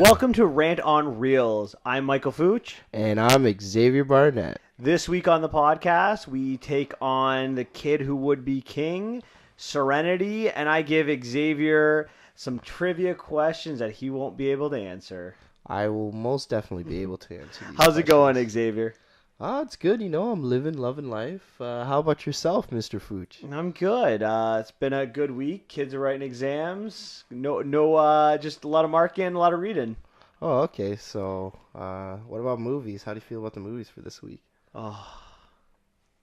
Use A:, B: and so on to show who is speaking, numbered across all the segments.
A: Welcome to Rant on Reels. I'm Michael Fooch.
B: And I'm Xavier Barnett.
A: This week on the podcast, we take on the kid who would be king, Serenity, and I give Xavier some trivia questions that he won't be able to answer.
B: I will most definitely be able to answer these
A: How's it going,
B: questions.
A: Xavier?
B: It's good. I'm living, loving life. How about yourself, Mr. Fooch?
A: I'm good. It's been a good week. Kids are writing exams. Just a lot of marking, a lot of reading.
B: Oh, okay. So, what about movies? How do you feel about the movies for this week?
A: Oh,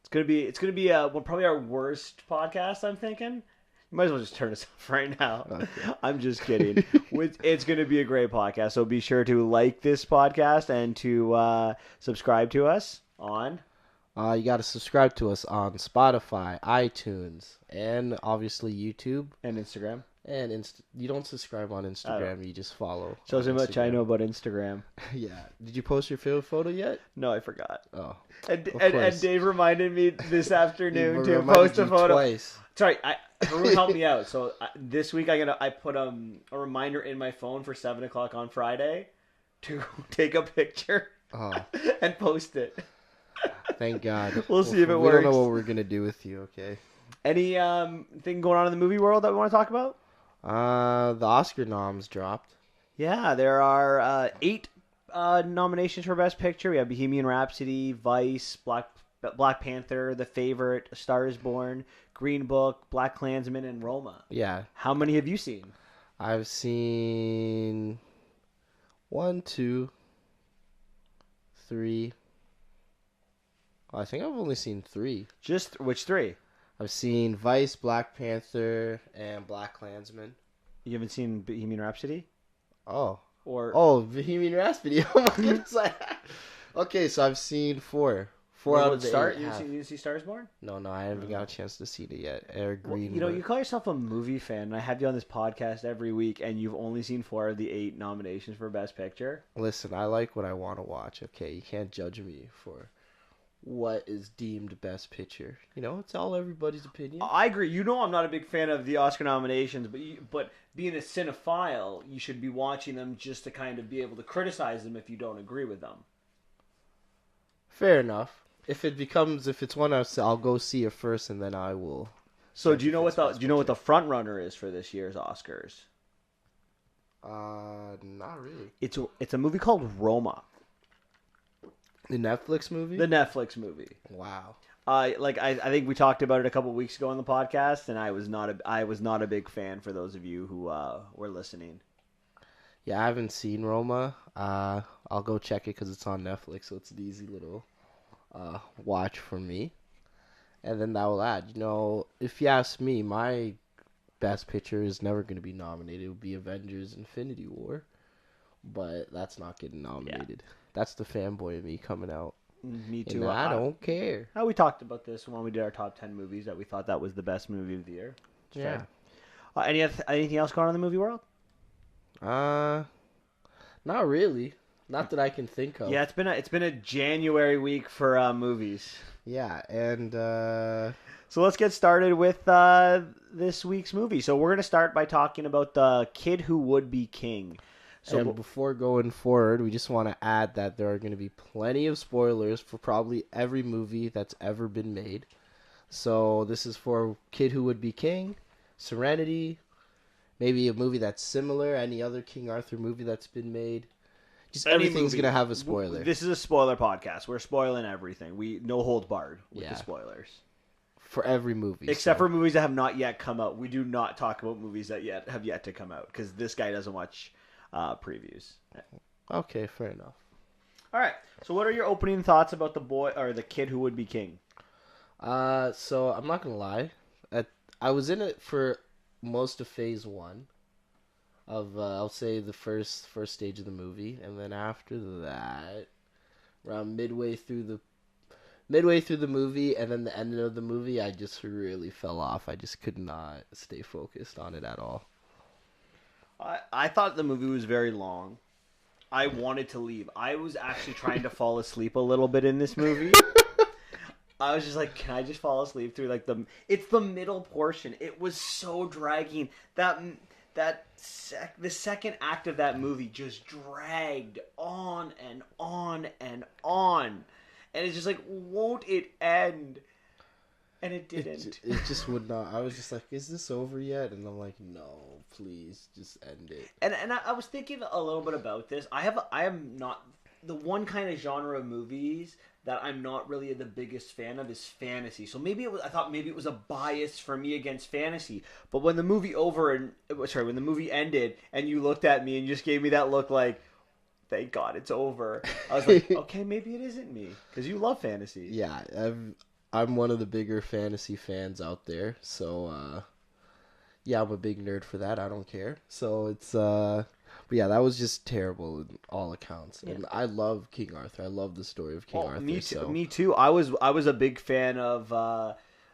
A: it's gonna be probably our worst podcast. I'm thinking. You might as well just turn us off right now.
B: Okay.
A: I'm just kidding. It's going to be a great podcast. So be sure to like this podcast and to subscribe to us on.
B: You got to subscribe to us on Spotify, iTunes, and obviously YouTube.
A: And Instagram.
B: And you don't subscribe on Instagram. You just follow.
A: Shows how much I
B: Instagram.
A: know about Instagram.
B: Yeah. Did you post your favorite photo yet?
A: No, I forgot.
B: Oh.
A: And Dave reminded me this afternoon to
B: Reminded
A: post a
B: you
A: photo.
B: Twice.
A: Sorry, everyone help me out. So this week I put a reminder in my phone for 7:00 on Friday to take a picture and post it.
B: Thank God.
A: We'll see if it
B: We
A: works.
B: don't know what we're gonna do with you. Okay.
A: Any thing going on in the movie world that we want to talk about?
B: The Oscar noms dropped.
A: Yeah, there are 8 nominations for Best Picture. We have Bohemian Rhapsody, Vice, Black Panther, The Favorite, A Star Is Born, Green Book, Black Klansman, and Roma.
B: Yeah.
A: How many have you seen?
B: I've seen 1, 2, 3. I think I've only seen 3.
A: Just which 3?
B: I've seen Vice, Black Panther, and Black Klansman.
A: You haven't seen Bohemian Rhapsody?
B: Oh.
A: Or
B: Bohemian Rhapsody. Oh my goodness. Okay, so I've seen 4. 4 out of the 8.
A: You didn't see Star Is Born?
B: No, I haven't got a chance to see it yet. Or Green
A: Well,
B: Book.
A: you call yourself a movie fan, and I have you on this podcast every week, and you've only seen 4 of the 8 nominations for Best Picture.
B: Listen, I like what I want to watch, okay? You can't judge me for what is deemed Best Picture. It's all everybody's opinion.
A: I agree. I'm not a big fan of the Oscar nominations, but being a cinephile, you should be watching them just to kind of be able to criticize them if you don't agree with them.
B: Fair enough. If it's one I'll go see it first, and then I will.
A: So do you know what the front runner is for this year's Oscars?
B: Not really.
A: It's a movie called Roma.
B: The Netflix movie?
A: The Netflix movie.
B: Wow.
A: I think we talked about it a couple weeks ago on the podcast, and I was not a big fan for those of you who were listening.
B: Yeah, I haven't seen Roma. I'll go check it because it's on Netflix, so it's an easy little watch for me. And then that will add. If you ask me, my Best Picture is never going to be nominated. It would be Avengers: Infinity War, but that's not getting nominated. Yeah. That's the fanboy in me coming out.
A: Me too.
B: And I don't care.
A: We talked about this when we did our top 10 movies that we thought that was the best movie of the year.
B: Yeah.
A: Anything else going on in the movie world?
B: Not really. Not that I can think of.
A: Yeah, it's been a January week for movies.
B: Yeah, and
A: so let's get started with this week's movie. So we're gonna start by talking about the kid who would be king. So
B: before going forward, we just want to add that there are going to be plenty of spoilers for probably every movie that's ever been made. So this is for Kid Who Would Be King, Serenity, maybe a movie that's similar, any other King Arthur movie that's been made. Just everything's going to have a spoiler.
A: This is a spoiler podcast. We're spoiling everything. No hold barred with the spoilers.
B: For every movie.
A: Except for movies that have not yet come out. We do not talk about movies that have yet to come out because this guy doesn't watch previews.
B: Okay, fair enough.
A: All right. So, what are your opening thoughts about the kid who would be king?
B: So I'm not gonna lie, I was in it for most of phase 1 of I'll say the first stage of the movie, and then after that, around midway through the movie, and then the end of the movie, I just really fell off. I just could not stay focused on it at all.
A: I thought the movie was very long. I wanted to leave. I was actually trying to fall asleep a little bit in this movie. I was just like, can I just fall asleep through it's the middle portion. It was so dragging. the second act of that movie just dragged on and on and on, and it's just like, won't it end? And it didn't.
B: It just would not. I was just like, is this over yet? And I'm like, no, please, just end it.
A: And I was thinking a little bit about this. I am not the one kind of genre of movies that I'm not really the biggest fan of is fantasy. So I thought maybe it was a bias for me against fantasy. But when the movie when the movie ended and you looked at me and you just gave me that look like, thank God it's over. I was like, okay, maybe it isn't me because you love fantasy.
B: Yeah, I'm one of the bigger fantasy fans out there. So yeah, I'm a big nerd for that. I don't care. So it's but yeah, that was just terrible in all accounts. And I love King Arthur. I love the story of King Arthur.
A: Me too.
B: So.
A: Me too. I was a big fan of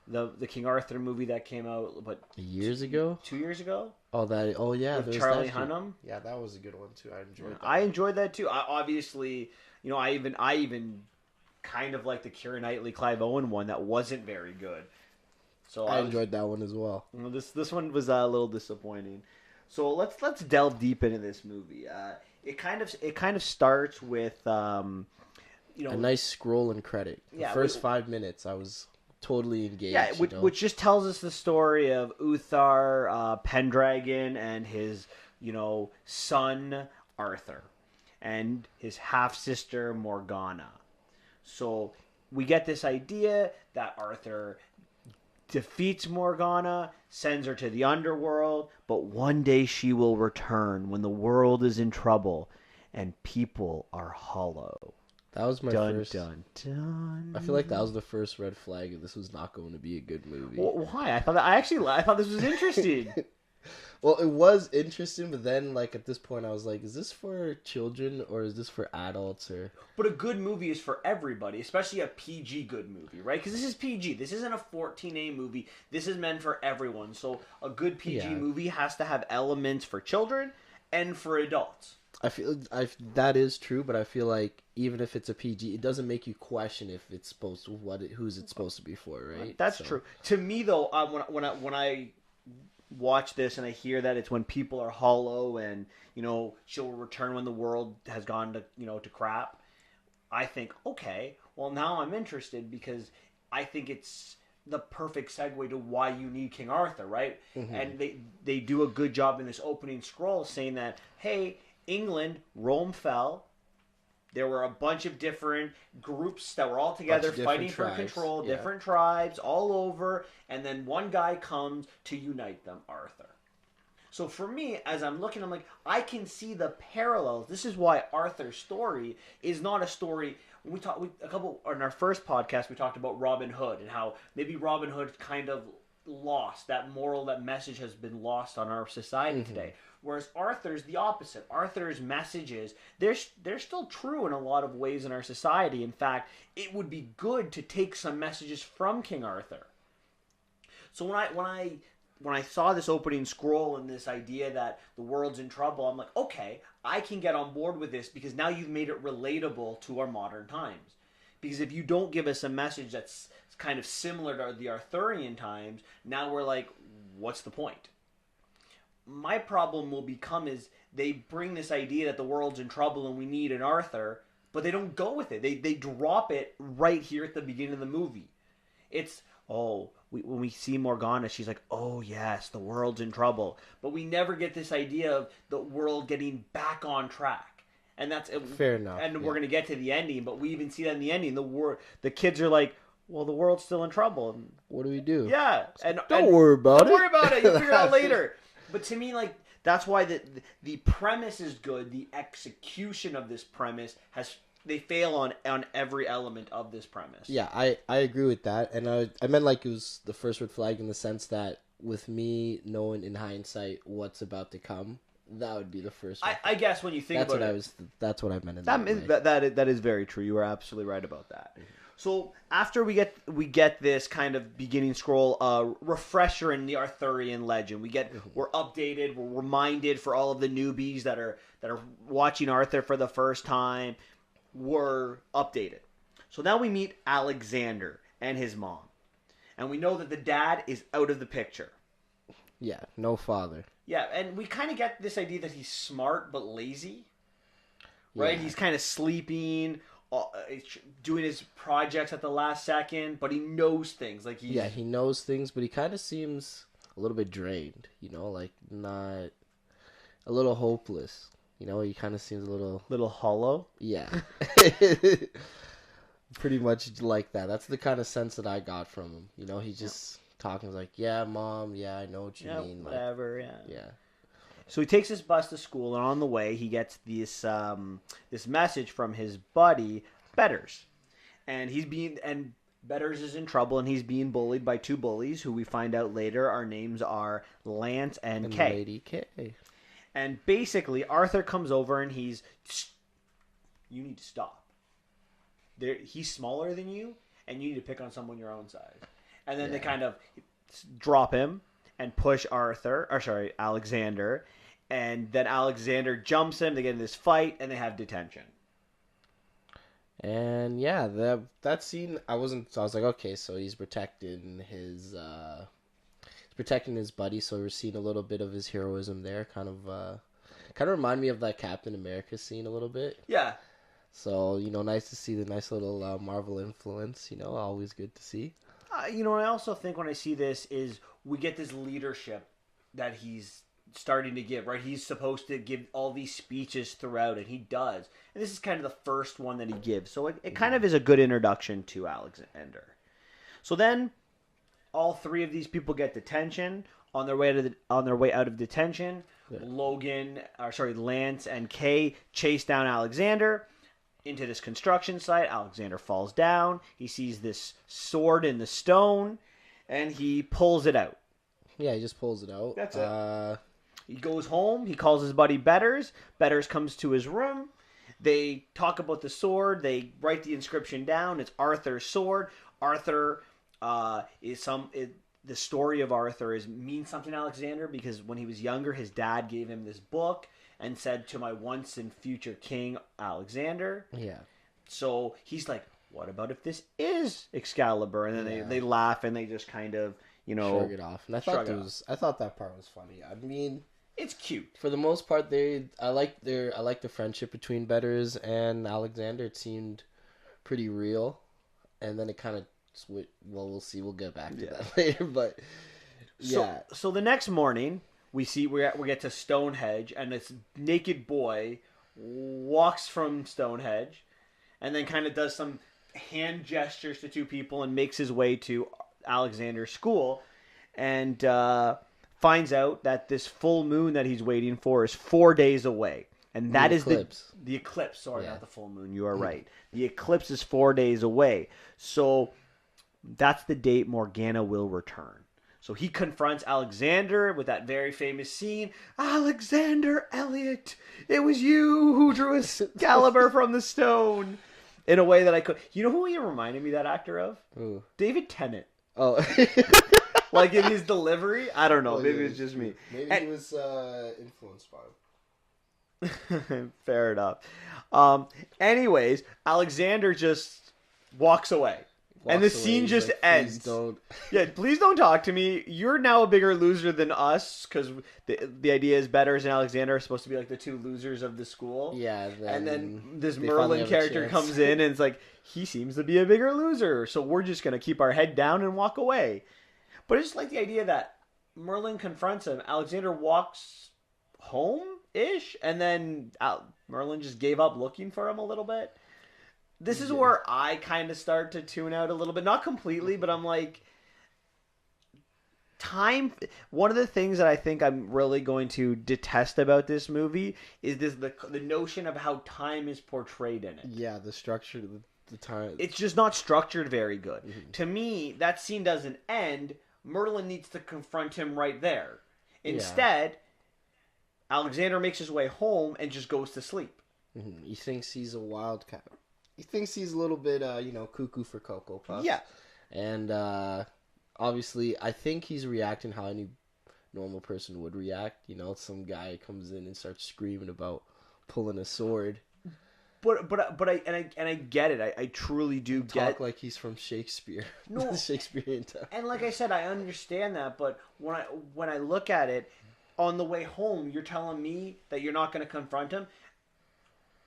A: the King Arthur movie that came out, but
B: years ago.
A: 2 years ago.
B: Oh yeah,
A: with Charlie Hunnam.
B: Yeah, that was a good one too. I enjoyed that.
A: I enjoyed that too. Obviously, I even kind of like the Keira Knightley, Clive Owen one that wasn't very good. So
B: I enjoyed that one as well.
A: This one was a little disappointing. So let's delve deep into this movie. It kind of starts with
B: a nice scroll and credit. The first 5 minutes, I was totally engaged.
A: Yeah, which just tells us the story of Uthar Pendragon and his son Arthur and his half sister Morgana. So we get this idea that Arthur defeats Morgana, sends her to the underworld, but one day she will return when the world is in trouble and people are hollow.
B: That was my first.
A: Dun, dun.
B: I feel like that was the first red flag, and this was not going to be a good movie.
A: Well, why? I thought this was interesting.
B: Well, it was interesting, but then, like, at this point, I was like, is this for children, or is this for adults, or...
A: But a good movie is for everybody, especially a PG good movie, right? Because this is PG. This isn't a 14A movie. This is meant for everyone. So a good PG movie has to have elements for children and for adults.
B: I feel that is true, but I feel like even if it's a PG, it doesn't make you question if it's supposed to who's it supposed to be for, right?
A: That's true. To me, though, when I watch this and I hear that it's when people are hollow and she'll return when the world has gone to crap, I think, okay, well now I'm interested because I think it's the perfect segue to why you need King Arthur, right? Mm-hmm. And they do a good job in this opening scroll saying that, hey, England, Rome fell. There were a bunch of different groups that were all together fighting for control, different tribes all over, and then one guy comes to unite them, Arthur. So for me, as I'm looking, I'm like, I can see the parallels. This is why Arthur's story is not a story. In our first podcast, we talked about Robin Hood and how maybe Robin Hood kind of lost that message has been lost on our society today. Whereas Arthur's the opposite. Arthur's messages, they're still true in a lot of ways in our society. In fact, it would be good to take some messages from King Arthur. So when I saw this opening scroll and this idea that the world's in trouble, I'm like, okay, I can get on board with this because now you've made it relatable to our modern times. Because if you don't give us a message that's kind of similar to the Arthurian times, now we're like, what's the point? My problem will become is they bring this idea that the world's in trouble and we need an Arthur, but they don't go with it. They drop it right here at the beginning of the movie. It's, when we see Morgana, she's like, oh yes, the world's in trouble. But we never get this idea of the world getting back on track. And that's
B: fair enough.
A: And we're going to get to the ending, but we even see that in the ending. The kids are like, well, the world's still in trouble. And
B: what do we do?
A: Yeah.
B: Don't worry about it.
A: Don't worry about it. You'll figure it out later. But to me, like, that's why the premise is good. The execution of this premise they fail on every element of this premise.
B: Yeah, I agree with that. And I meant like it was the first red flag in the one that with me knowing in hindsight what's about to come, that would be the first.
A: I guess when you think about it.
B: That's what I meant in
A: that is very true. You are absolutely right about that. Mm-hmm. So after we get this kind of beginning scroll refresher in the Arthurian legend, we're updated, we're reminded for all of the newbies that are watching Arthur for the first time, we're updated. So now we meet Alexander and his mom, and we know that the dad is out of the picture.
B: Yeah, no father.
A: Yeah, and we kind of get this idea that he's smart but lazy, right?
B: Yeah.
A: He's kind of sleeping, doing his projects at the last second, but he knows things. Like he's
B: Yeah, he knows things, but he kind of seems a little bit drained, like not a little hopeless. He kind of seems a little,
A: little hollow.
B: yeah. Pretty much like that. That's the kind of sense that I got from him. He's just talking like, yeah, mom, yeah, I know what you mean.
A: Whatever,
B: Yeah.
A: So he takes his bus to school, and on the way, he gets this message from his buddy Betters, and Betters is in trouble, and he's being bullied by two bullies who we find out later our names are Lance and Kay.
B: Lady K.
A: And basically, Arthur comes over, and you need to stop. He's smaller than you, and you need to pick on someone your own size. And then they kind of drop him and push Alexander. And then Alexander jumps him. They get in this fight, and they have detention.
B: And yeah, that scene, I was like, okay, so he's protecting his buddy. So we're seeing a little bit of his heroism there. Kind of remind me of that Captain America scene a little bit.
A: Yeah.
B: So nice to see the nice little Marvel influence. Always good to see.
A: I also think when I see this is we get this leadership that he's starting to give, right? He's supposed to give all these speeches throughout, and he does. And this is kind of the first one that he gives. So it kind of is a good introduction to Alexander. So then all three of these people get detention. On their way out of detention, Lance and Kay chase down Alexander into this construction site. Alexander falls down. He sees this sword in the stone, and he pulls it out.
B: Yeah, he just pulls it out.
A: That's it. He goes home. He calls his buddy Betters. Betters comes to his room. They talk about the sword. They write the inscription down. It's Arthur's sword. Arthur the story of Arthur means something to Alexander because when he was younger, his dad gave him this book and said, "To my once and future king, Alexander."
B: Yeah.
A: So he's like, what about if this is Excalibur? And then they laugh and they just kind of,
B: shrug it off. And I thought that part was funny. I mean,
A: it's cute.
B: For the most part, I like the friendship between Betters and Alexander. It seemed pretty real. And then it kind of we'll see. We'll get back to that later, but yeah.
A: So the next morning, we get to Stonehenge, and this naked boy walks from Stonehenge, and then kind of does some hand gestures to two people and makes his way to Alexander's school, and finds out that this full moon that he's waiting for is 4 days away. And that is the eclipse. Sorry, not the full moon. You are right. The eclipse is 4 days away. So that's the date Morgana will return. So he confronts Alexander with that very famous scene. Alexander Elliot, it was you who drew Excalibur from the stone. In a way that I could. You know who he reminded me, that actor, of?
B: Who?
A: David Tennant.
B: Oh.
A: Like in his delivery? I don't know. Maybe it's just me.
B: Maybe he was influenced by him.
A: Fair enough. Anyways, Alexander just walks away. And the scene just ends. Please don't talk to me. You're now a bigger loser than us, because the idea is Betters and Alexander are supposed to be like the two losers of the school.
B: Yeah.
A: And then this Merlin character comes in, and it's like, he seems to be a bigger loser, so we're just going to keep our head down and walk away. But it's just like the idea that Merlin confronts him. Alexander walks home-ish, and then Merlin just gave up looking for him a little bit. This is where I kind of start to tune out a little bit. Not completely, but I'm like, one of the things that I think I'm really going to detest about this movie is the notion of how time is portrayed in it.
B: Yeah, the structure, the time.
A: It's just not structured very good. Mm-hmm. To me, that scene doesn't end. Merlin needs to confront him right there. Instead, Alexander makes his way home and just goes to sleep.
B: Mm-hmm. He thinks he's a wildcat. He thinks he's a little bit, cuckoo for Cocoa Puffs.
A: Yeah.
B: And obviously, I think he's reacting how any normal person would react. Some guy comes in and starts screaming about pulling a sword.
A: but I get it. I truly do get.
B: Talk like he's from Shakespeare.
A: No,
B: The Shakespearean time.
A: and like I said, I understand that. But when I look at it, on the way home, you're telling me that you're not going to confront him.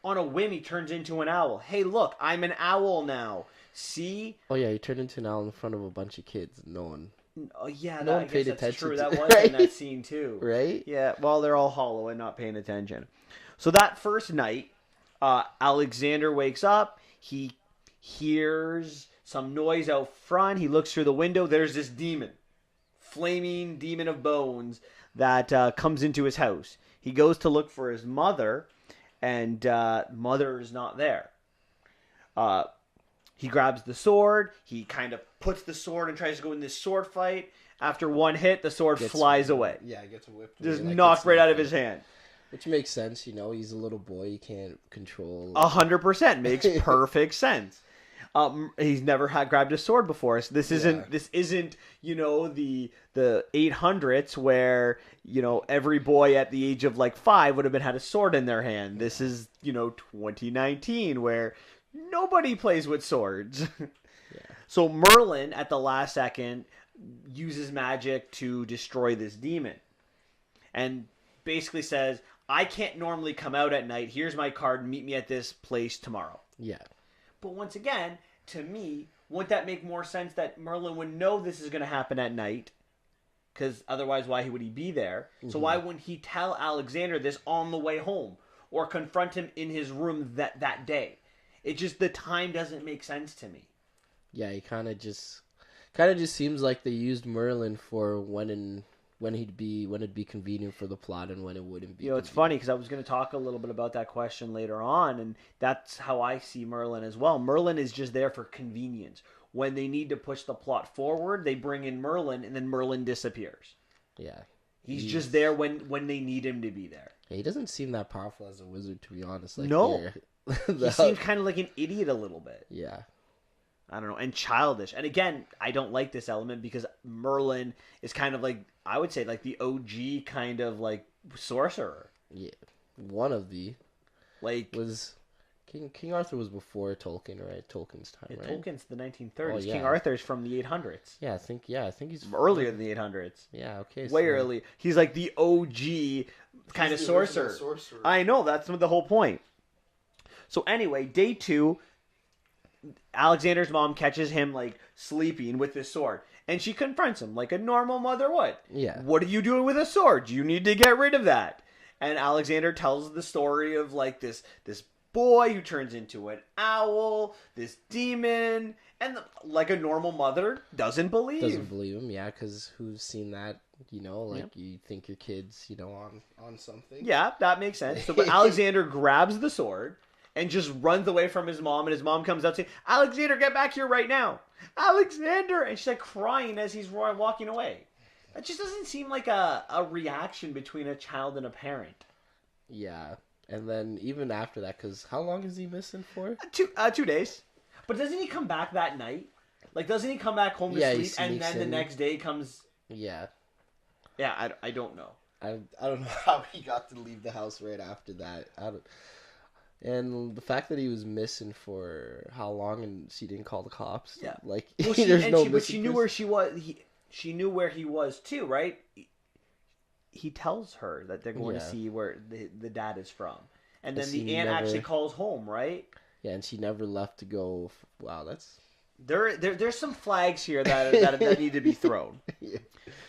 A: On a whim, he turns into an owl. Hey, look, I'm an owl now. See?
B: Oh yeah, he turned into an owl in front of a bunch of kids. No one.
A: Oh yeah,
B: No one
A: I guess
B: paid
A: that's
B: attention
A: true.
B: to
A: That
B: it,
A: was in
B: right?
A: that scene too.
B: Right?
A: Yeah. Well, they're all hollow and not paying attention. So that first night, Alexander wakes up. He hears some noise out front. He looks through the window. There's this demon, flaming demon of bones that comes into his house. He goes to look for his mother, and mother is not there. He grabs the sword. He kind of puts the sword and tries to go in this sword fight. After one hit, the sword flies away.
B: Yeah, gets whipped.
A: Just
B: away, like
A: knocked
B: it's
A: right out of
B: nothing.
A: his hand.
B: Which makes sense, you know. He's a little boy. He can't control.
A: 100% makes perfect sense. He's never grabbed a sword before. So this isn't the 800s where every boy at the age of like 5 would have had a sword in their hand. This is 2019 where nobody plays with swords.
B: Yeah.
A: So Merlin at the last second uses magic to destroy this demon, and basically says, "I can't normally come out at night. Here's my card. Meet me at this place tomorrow."
B: Yeah.
A: But once again, to me, wouldn't that make more sense that Merlin would know this is going to happen at night? Because otherwise, why would he be there? Mm-hmm. So why wouldn't he tell Alexander this on the way home, or confront him in his room that day? It just, the time doesn't make sense to me.
B: Yeah, he kind of just seems like they used Merlin for when it'd be convenient for the plot and when it wouldn't be.
A: It's funny because I was going to talk a little bit about that question later on, and that's how I see Merlin as well. Merlin is just there for convenience. When they need to push the plot forward, they bring in Merlin, and then Merlin disappears.
B: Yeah.
A: He's just there when they need him to be there.
B: Yeah, he doesn't seem that powerful as a wizard, to be honest. Like,
A: no. He seems kind of like an idiot a little bit.
B: Yeah.
A: I don't know, and childish. And again, I don't like this element because Merlin is kind of like, I would say, like the OG kind of like sorcerer.
B: Yeah. One of the was King Arthur was before Tolkien, right? Tolkien's time, right?
A: Tolkien's the 1930s.
B: Oh, yeah.
A: King Arthur's from the 800s.
B: Yeah, I think he's
A: earlier than the 800s.
B: Yeah, okay.
A: Way early. He's like the OG kind of sorcerer. I know, that's the whole point. So anyway, day 2, Alexander's mom catches him like sleeping with his sword, and she confronts him like a normal mother would.
B: Yeah.
A: What are you doing with a sword? You need to get rid of that. And Alexander tells the story of like this boy who turns into an owl, this demon, and like a normal mother doesn't believe
B: him. Yeah, because who's seen that? You think your kid's on something.
A: Yeah, that makes sense. So, but Alexander grabs the sword and just runs away from his mom, and his mom comes out saying, "Alexander, get back here right now! Alexander!" And she's like crying as he's walking away. That just doesn't seem like a reaction between a child and a parent.
B: Yeah, and then even after that, because how long is he missing for?
A: 2 days. But doesn't he come back that night? Like, doesn't he come back home to sleep, and then the next day comes...
B: Yeah.
A: Yeah, I don't know.
B: I don't know how he got to leave the house right after that. And the fact that he was missing for how long and she didn't call the cops.
A: Yeah.
B: Like,
A: well, but she knew where she was. She knew where he was too, right? He tells her that they're going to see where the dad is from. And then the aunt actually calls home, right?
B: Yeah, and she never left to go. Wow, that's...
A: There's some flags here that need to be thrown. Yeah.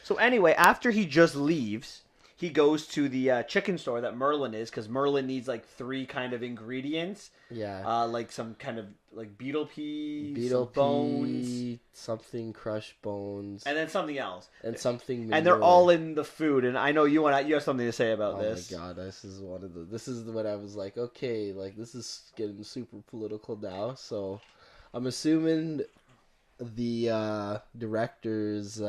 A: So anyway, after he just leaves... He goes to the chicken store that Merlin is, because Merlin needs like 3 kind of ingredients.
B: Yeah.
A: Like some kind of like beetle peas,
B: bones, something crushed bones,
A: and then something else,
B: and something.
A: And they're all in the food. And I know you have something to say about this.
B: Oh my god, this is what I was like. Okay, like this is getting super political now. So, I'm assuming the director's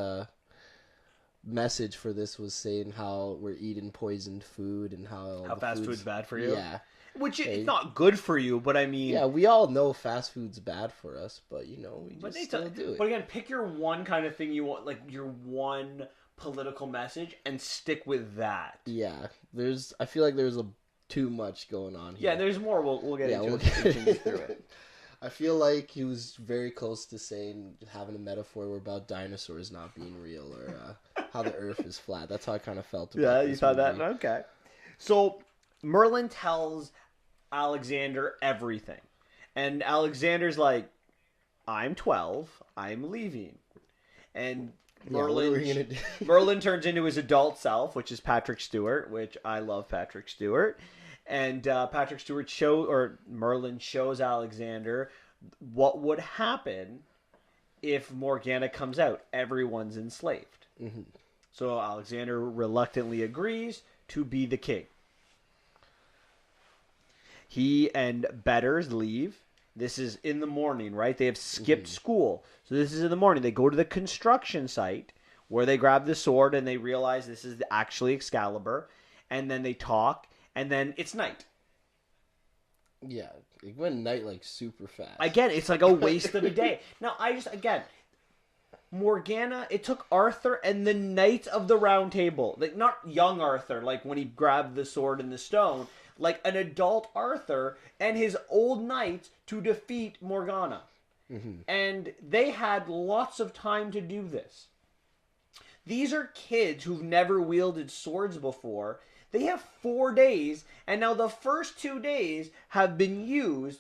B: message for this was saying how we're eating poisoned food and how
A: fast food's bad for you.
B: Yeah,
A: which it's not good for you, but I mean,
B: yeah, we all know fast food's bad for us, but we just still do it.
A: But again, pick your one kind of thing you want, like your one political message, and stick with that.
B: Yeah, I feel like there's a too much going on
A: Yeah,
B: here.
A: there's more. We'll get into
B: we'll
A: it. As we continue through
B: get
A: it.
B: I feel like he was very close to saying, having a metaphor about dinosaurs not being real, or how the Earth is flat. That's how I kind of felt about
A: Yeah,
B: this
A: you thought
B: movie.
A: that? Okay. So Merlin tells Alexander everything. And Alexander's like, I'm 12. I'm leaving. And
B: Yeah, what are we gonna do?
A: Merlin turns into his adult self, which is Patrick Stewart, which I love Patrick Stewart. And Merlin shows Alexander what would happen if Morgana comes out. Everyone's enslaved.
B: Mm-hmm.
A: So Alexander reluctantly agrees to be the king. He and Betters leave. This is in the morning, right? They have skipped school. So this is in the morning. They go to the construction site where they grab the sword and they realize this is actually Excalibur. And then they talk, and then it's night.
B: Yeah, it went night like super fast.
A: Again, it's like a waste of a day. Now, Morgana, it took Arthur and the Knights of the Round Table, like not young Arthur, like when he grabbed the sword and the stone, like an adult Arthur and his old knights to defeat Morgana. Mm-hmm. And they had lots of time to do this. These are kids who've never wielded swords before. They have 4 days, and now the first 2 days have been used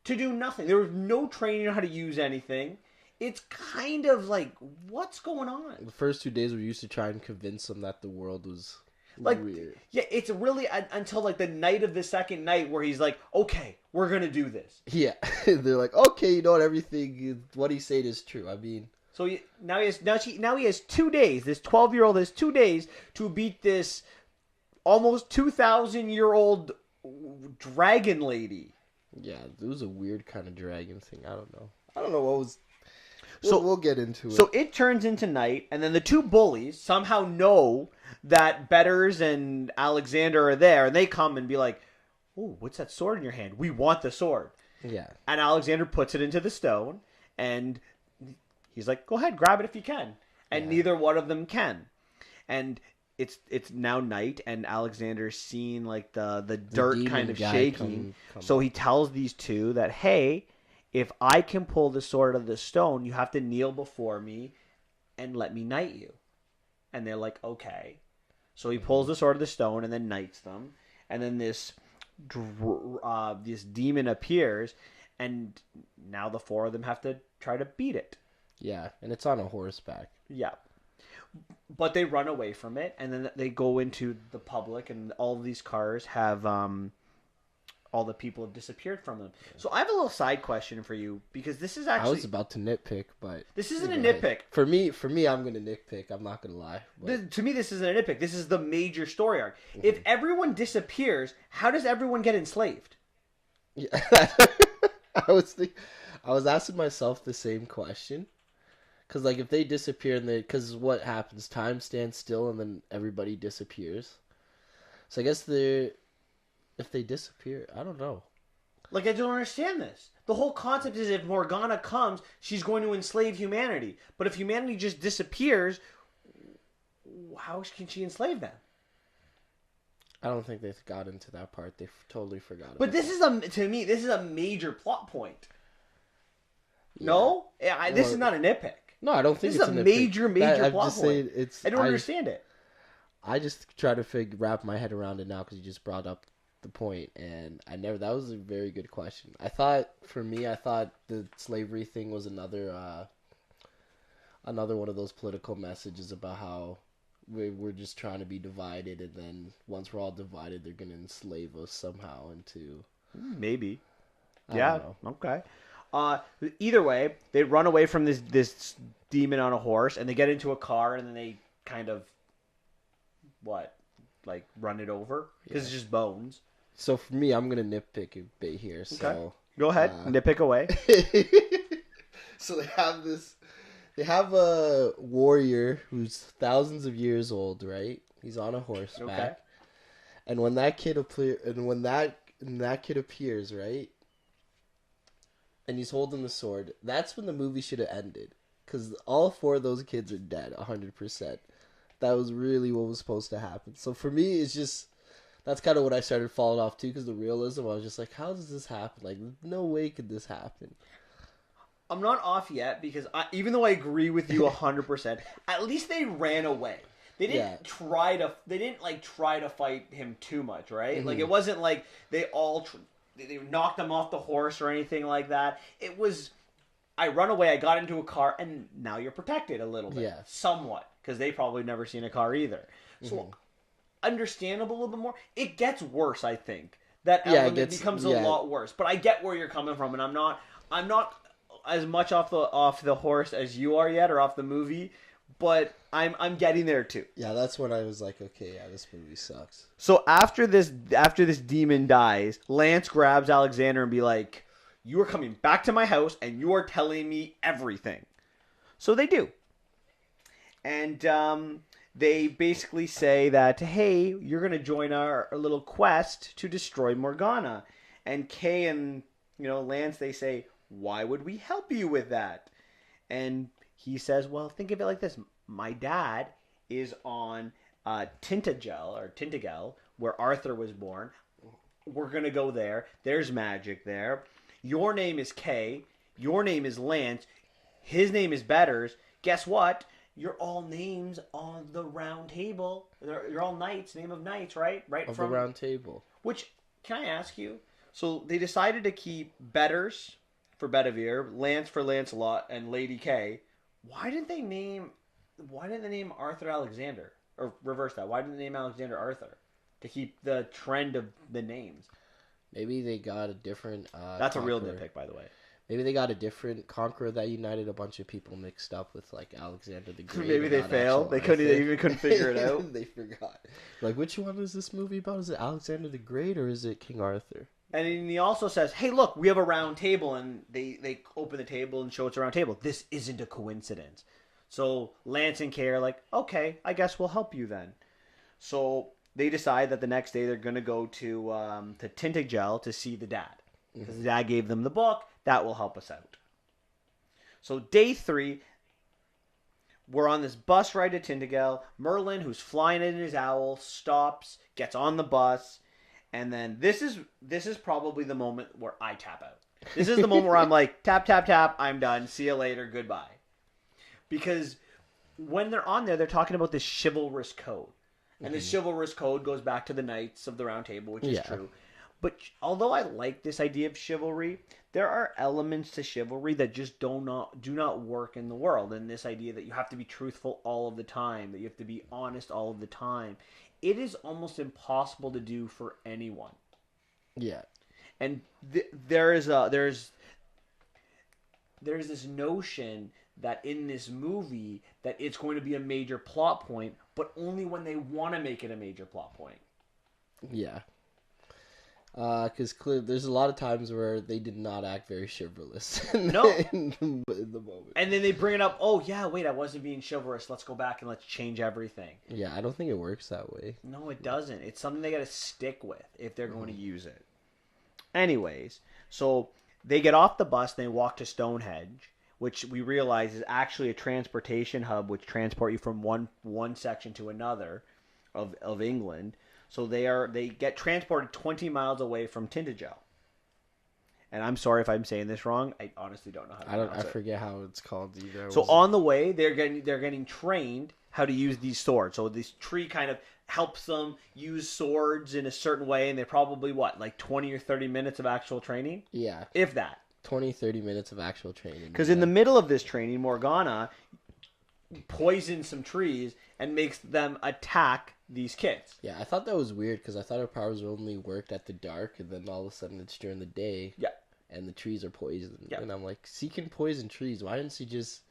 A: to do nothing. There was no training on how to use anything. It's kind of like, what's going on?
B: The first 2 days we used to try and convince them that the world was
A: like
B: weird.
A: Yeah, it's really until like the night of the second night where he's like, okay, we're going to do this.
B: Yeah, they're like, okay, you know what, everything, what he's saying is true. I mean...
A: So now he has 2 days, this 12-year-old has 2 days to beat this almost 2,000-year-old dragon lady.
B: Yeah, it was a weird kind of dragon thing. I don't know what was... We'll get into it.
A: So it turns into night, and then the two bullies somehow know that Betters and Alexander are there, and they come and be like, "Oh, what's that sword in your hand? We want the sword."
B: Yeah.
A: And Alexander puts it into the stone, and he's like, "Go ahead, grab it if you can." And neither one of them can. And it's now night, and Alexander's seeing like the dirt kind of shaking. So he tells these two that, hey, if I can pull the sword of the stone, you have to kneel before me and let me knight you. And they're like, okay. So he pulls the sword of the stone and then knights them. And then this demon appears, and now the four of them have to try to beat it.
B: Yeah, and it's on a horseback.
A: Yeah. But they run away from it, and then they go into the public, and all of these cars have... all the people have disappeared from them. So I have a little side question for you, because this is actually...
B: I was about to nitpick, but...
A: This isn't a nitpick.
B: For me, I'm going to nitpick. I'm not going to lie. But...
A: To me, this isn't a nitpick. This is the major story arc. Mm-hmm. If everyone disappears, how does everyone get enslaved?
B: Yeah. I was asking myself the same question. Because, like, if they disappear, and because what happens? Time stands still, and then everybody disappears. So I guess if they disappear, I don't know.
A: Like, I don't understand this. The whole concept is if Morgana comes, she's going to enslave humanity. But if humanity just disappears, how can she enslave them?
B: I don't think they got into that part. They totally forgot.
A: But this to me, this is a major plot point. Yeah. No? This is not a nitpick.
B: No, I don't think
A: this is a major plot point. I don't understand it.
B: I just try to wrap my head around it now because you just brought up the point, and that was a very good question. I thought the slavery thing was another one of those political messages about how we're just trying to be divided, and then once we're all divided, they're going to enslave us somehow into...
A: Maybe. Yeah, okay. Either way, they run away from this demon on a horse, and they get into a car, and then they kind of... What? Like, run it over? Because it's just bones.
B: So for me, I'm going to nitpick a bit here. So
A: okay. Go ahead. Nitpick away.
B: So they have a warrior who's thousands of years old, right? He's on a horseback. Okay. And when that kid appears, right? And he's holding the sword, that's when the movie should have ended. Because all four of those kids are dead, 100%. That was really what was supposed to happen. So for me, it's just... That's kind of when I started falling off too, because the realism, I was just like, how does this happen? Like, no way could this happen.
A: I'm not off yet because even though I agree with you 100%, at least they ran away. They didn't try to. They didn't like try to fight him too much, right? Mm-hmm. Like it wasn't like they all they knocked him off the horse or anything like that. It was, I run away. I got into a car, and now you're protected a little bit, somewhat, because they probably never seen a car either. So understandable a little bit more. It gets worse, I think. That element becomes a lot worse. But I get where you're coming from, and I'm not as much off the horse as you are yet, or off the movie. But I'm getting there too.
B: Yeah, that's when I was like, okay, yeah, this movie sucks.
A: So after this demon dies, Lance grabs Alexander and be like, "You are coming back to my house and you are telling me everything." So they do. And they basically say that, "Hey, you're going to join our little quest to destroy Morgana." And Kay and, Lance, they say, "Why would we help you with that?" And he says, "Well, think of it like this. My dad is on Tintagel, where Arthur was born. We're going to go there. There's magic there. Your name is Kay. Your name is Lance. His name is Betters. Guess what? You're all names on the round table. You're all knights, name of knights, right? Right
B: of from the round table.
A: Which, can I ask you? So they decided to keep Betters for Bedivere, Lance for Lancelot, and Lady Kay. Why didn't they name Arthur Alexander? Or reverse that. Why didn't they name Alexander Arthur? To keep the trend of the names.
B: Maybe they got a different
A: That's conqueror. A real nitpick, by the way.
B: Maybe they got a different conqueror that united a bunch of people mixed up with like Alexander the Great.
A: Maybe they failed. They couldn't figure it out.
B: They forgot. Like, which one is this movie about? Is it Alexander the Great or is it King Arthur?
A: And he also says, "Hey, look, we have a round table," and they open the table and show it's a round table. This isn't a coincidence. So Lance and Kay are like, "Okay, I guess we'll help you then." So they decide that the next day they're going to go to Tintagel to see the dad. Because the dad gave them the book. That will help us out. So day 3, we're on this bus ride to Tintagel. Merlin, who's flying in his owl, stops, gets on the bus. And then this is probably the moment where I tap out. This is the moment where I'm like, tap, tap, tap, I'm done. See you later. Goodbye. Because when they're on there, they're talking about this chivalrous code. And this chivalrous code goes back to the Knights of the Round Table, which is true. But although I like this idea of chivalry, there are elements to chivalry that just do not work in the world. And this idea that you have to be truthful all of the time, that you have to be honest all of the time. It is almost impossible to do for anyone.
B: Yeah.
A: And there's this notion that in this movie that it's going to be a major plot point, but only when they want to make it a major plot point.
B: Yeah. Because there's a lot of times where they did not act very chivalrous in the moment.
A: And then they bring it up, "Oh, yeah, wait, I wasn't being chivalrous. Let's go back and let's change everything."
B: Yeah, I don't think it works that way.
A: No, it doesn't. It's something they got to stick with if they're going to use it. Anyways, so they get off the bus and they walk to Stonehenge, which we realize is actually a transportation hub which transport you from one section to another of England. So they get transported 20 miles away from Tintagel. And I'm sorry if I'm saying this wrong. I honestly don't know how to pronounce it.
B: I forget how it's called either.
A: So on the way, they're getting trained how to use these swords. So this tree kind of helps them use swords in a certain way, and they're probably like 20 or 30 minutes of actual training?
B: Yeah.
A: If that.
B: 20, 30 minutes of actual training.
A: Because in the middle of this training, Morgana poisons some trees and makes them attack these kids.
B: Yeah, I thought that was weird because I thought her powers only worked at the dark, and then all of a sudden it's during the day.
A: Yeah.
B: And the trees are poisoned.
A: Yeah.
B: And I'm like, she can poison trees. Why didn't she just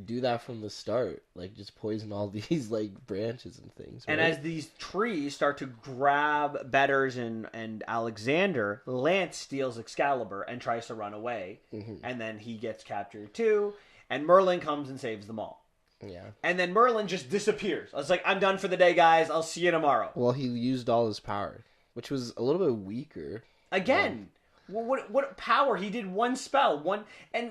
B: do that from the start? Like, just poison all these, like, branches and things. Right?
A: And as these trees start to grab Betters and Alexander, Lance steals Excalibur and tries to run away. Mm-hmm. And then he gets captured too. And Merlin comes and saves them all.
B: Yeah.
A: And then Merlin just disappears. I was like, "I'm done for the day, guys. I'll see you tomorrow."
B: Well, he used all his power, which was a little bit weaker.
A: Again, what power? He did one spell, and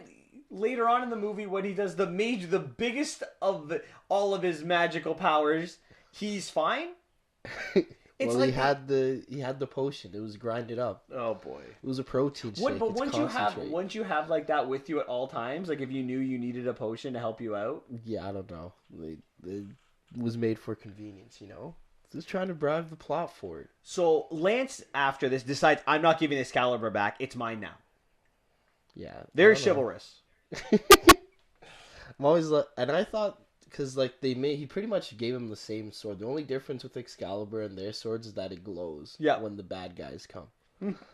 A: later on in the movie when he does the biggest of all of his magical powers, he's fine. It's
B: Well,
A: like
B: he had the potion. It was grinded up.
A: oh boy.
B: It was a protein shake.
A: But
B: It's concentrate.
A: once you have like that with you at all times, like if you knew you needed a potion to help you out.
B: Yeah, I don't know. It was made for convenience, Just trying to drive the plot forward.
A: So Lance, after this, decides I'm not giving Excalibur back. It's mine now.
B: Yeah,
A: Very chivalrous.
B: I'm always and I thought because like he pretty much gave him the same sword. The only difference with Excalibur and their swords is that it glows.
A: Yeah.
B: When the bad guys come.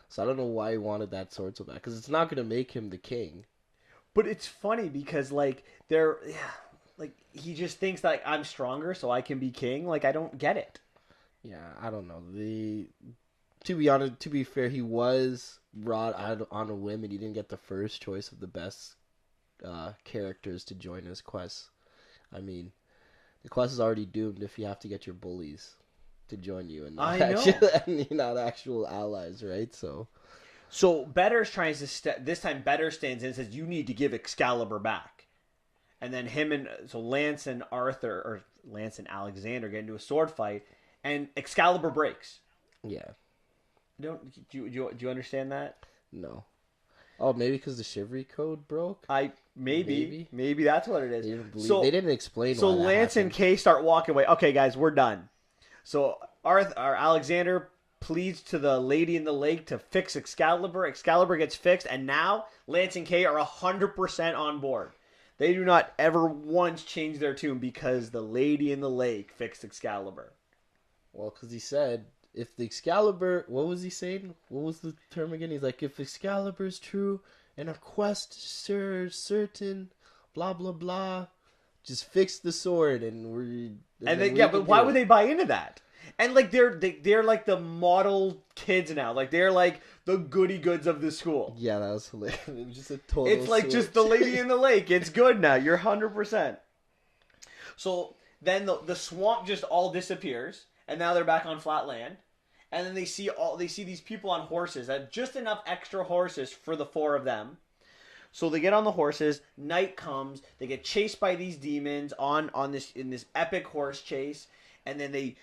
B: So I don't know why he wanted that sword so bad because it's not gonna make him the king.
A: But it's funny because like like he just thinks like I'm stronger, so I can be king. Like I don't get it.
B: Yeah, I don't know. To be honest, to be fair, he was brought out on a whim, and he didn't get the first choice of the best characters to join his quest. I mean, the quest is already doomed if you have to get your bullies to join you, and not not actual allies, right?
A: So Better's trying to this time. Better stands in and says, "You need to give Excalibur back." And then Lance and Alexander get into a sword fight, and Excalibur breaks.
B: Yeah.
A: Do you understand that?
B: No. Oh, maybe because the chivalry code broke.
A: Maybe that's what it is.
B: They didn't explain.
A: So
B: why that
A: Lance
B: happened.
A: and Kay start walking away. Okay, guys, we're done. So Alexander pleads to the lady in the lake to fix Excalibur. Excalibur gets fixed, and now Lance and Kay are 100% on board. They do not ever once change their tune because the lady in the lake fixed Excalibur.
B: Well, because he said, if the Excalibur... What was he saying? What was the term again? He's like, if Excalibur's true and our quest certain, blah, blah, blah, just fix the sword and we're...
A: But why would they buy into that? And like they're like the model kids now. Like they're like the goody goods of the school.
B: Yeah, that was hilarious. It was just a total
A: It's like
B: switch.
A: just the lady in the lake. It's good now. You're 100%. So then the swamp just all disappears, and now they're back on flat land. And then they see these people on horses. Just enough extra horses for the four of them. So they get on the horses. Night comes. They get chased by these demons in this epic horse chase. And then they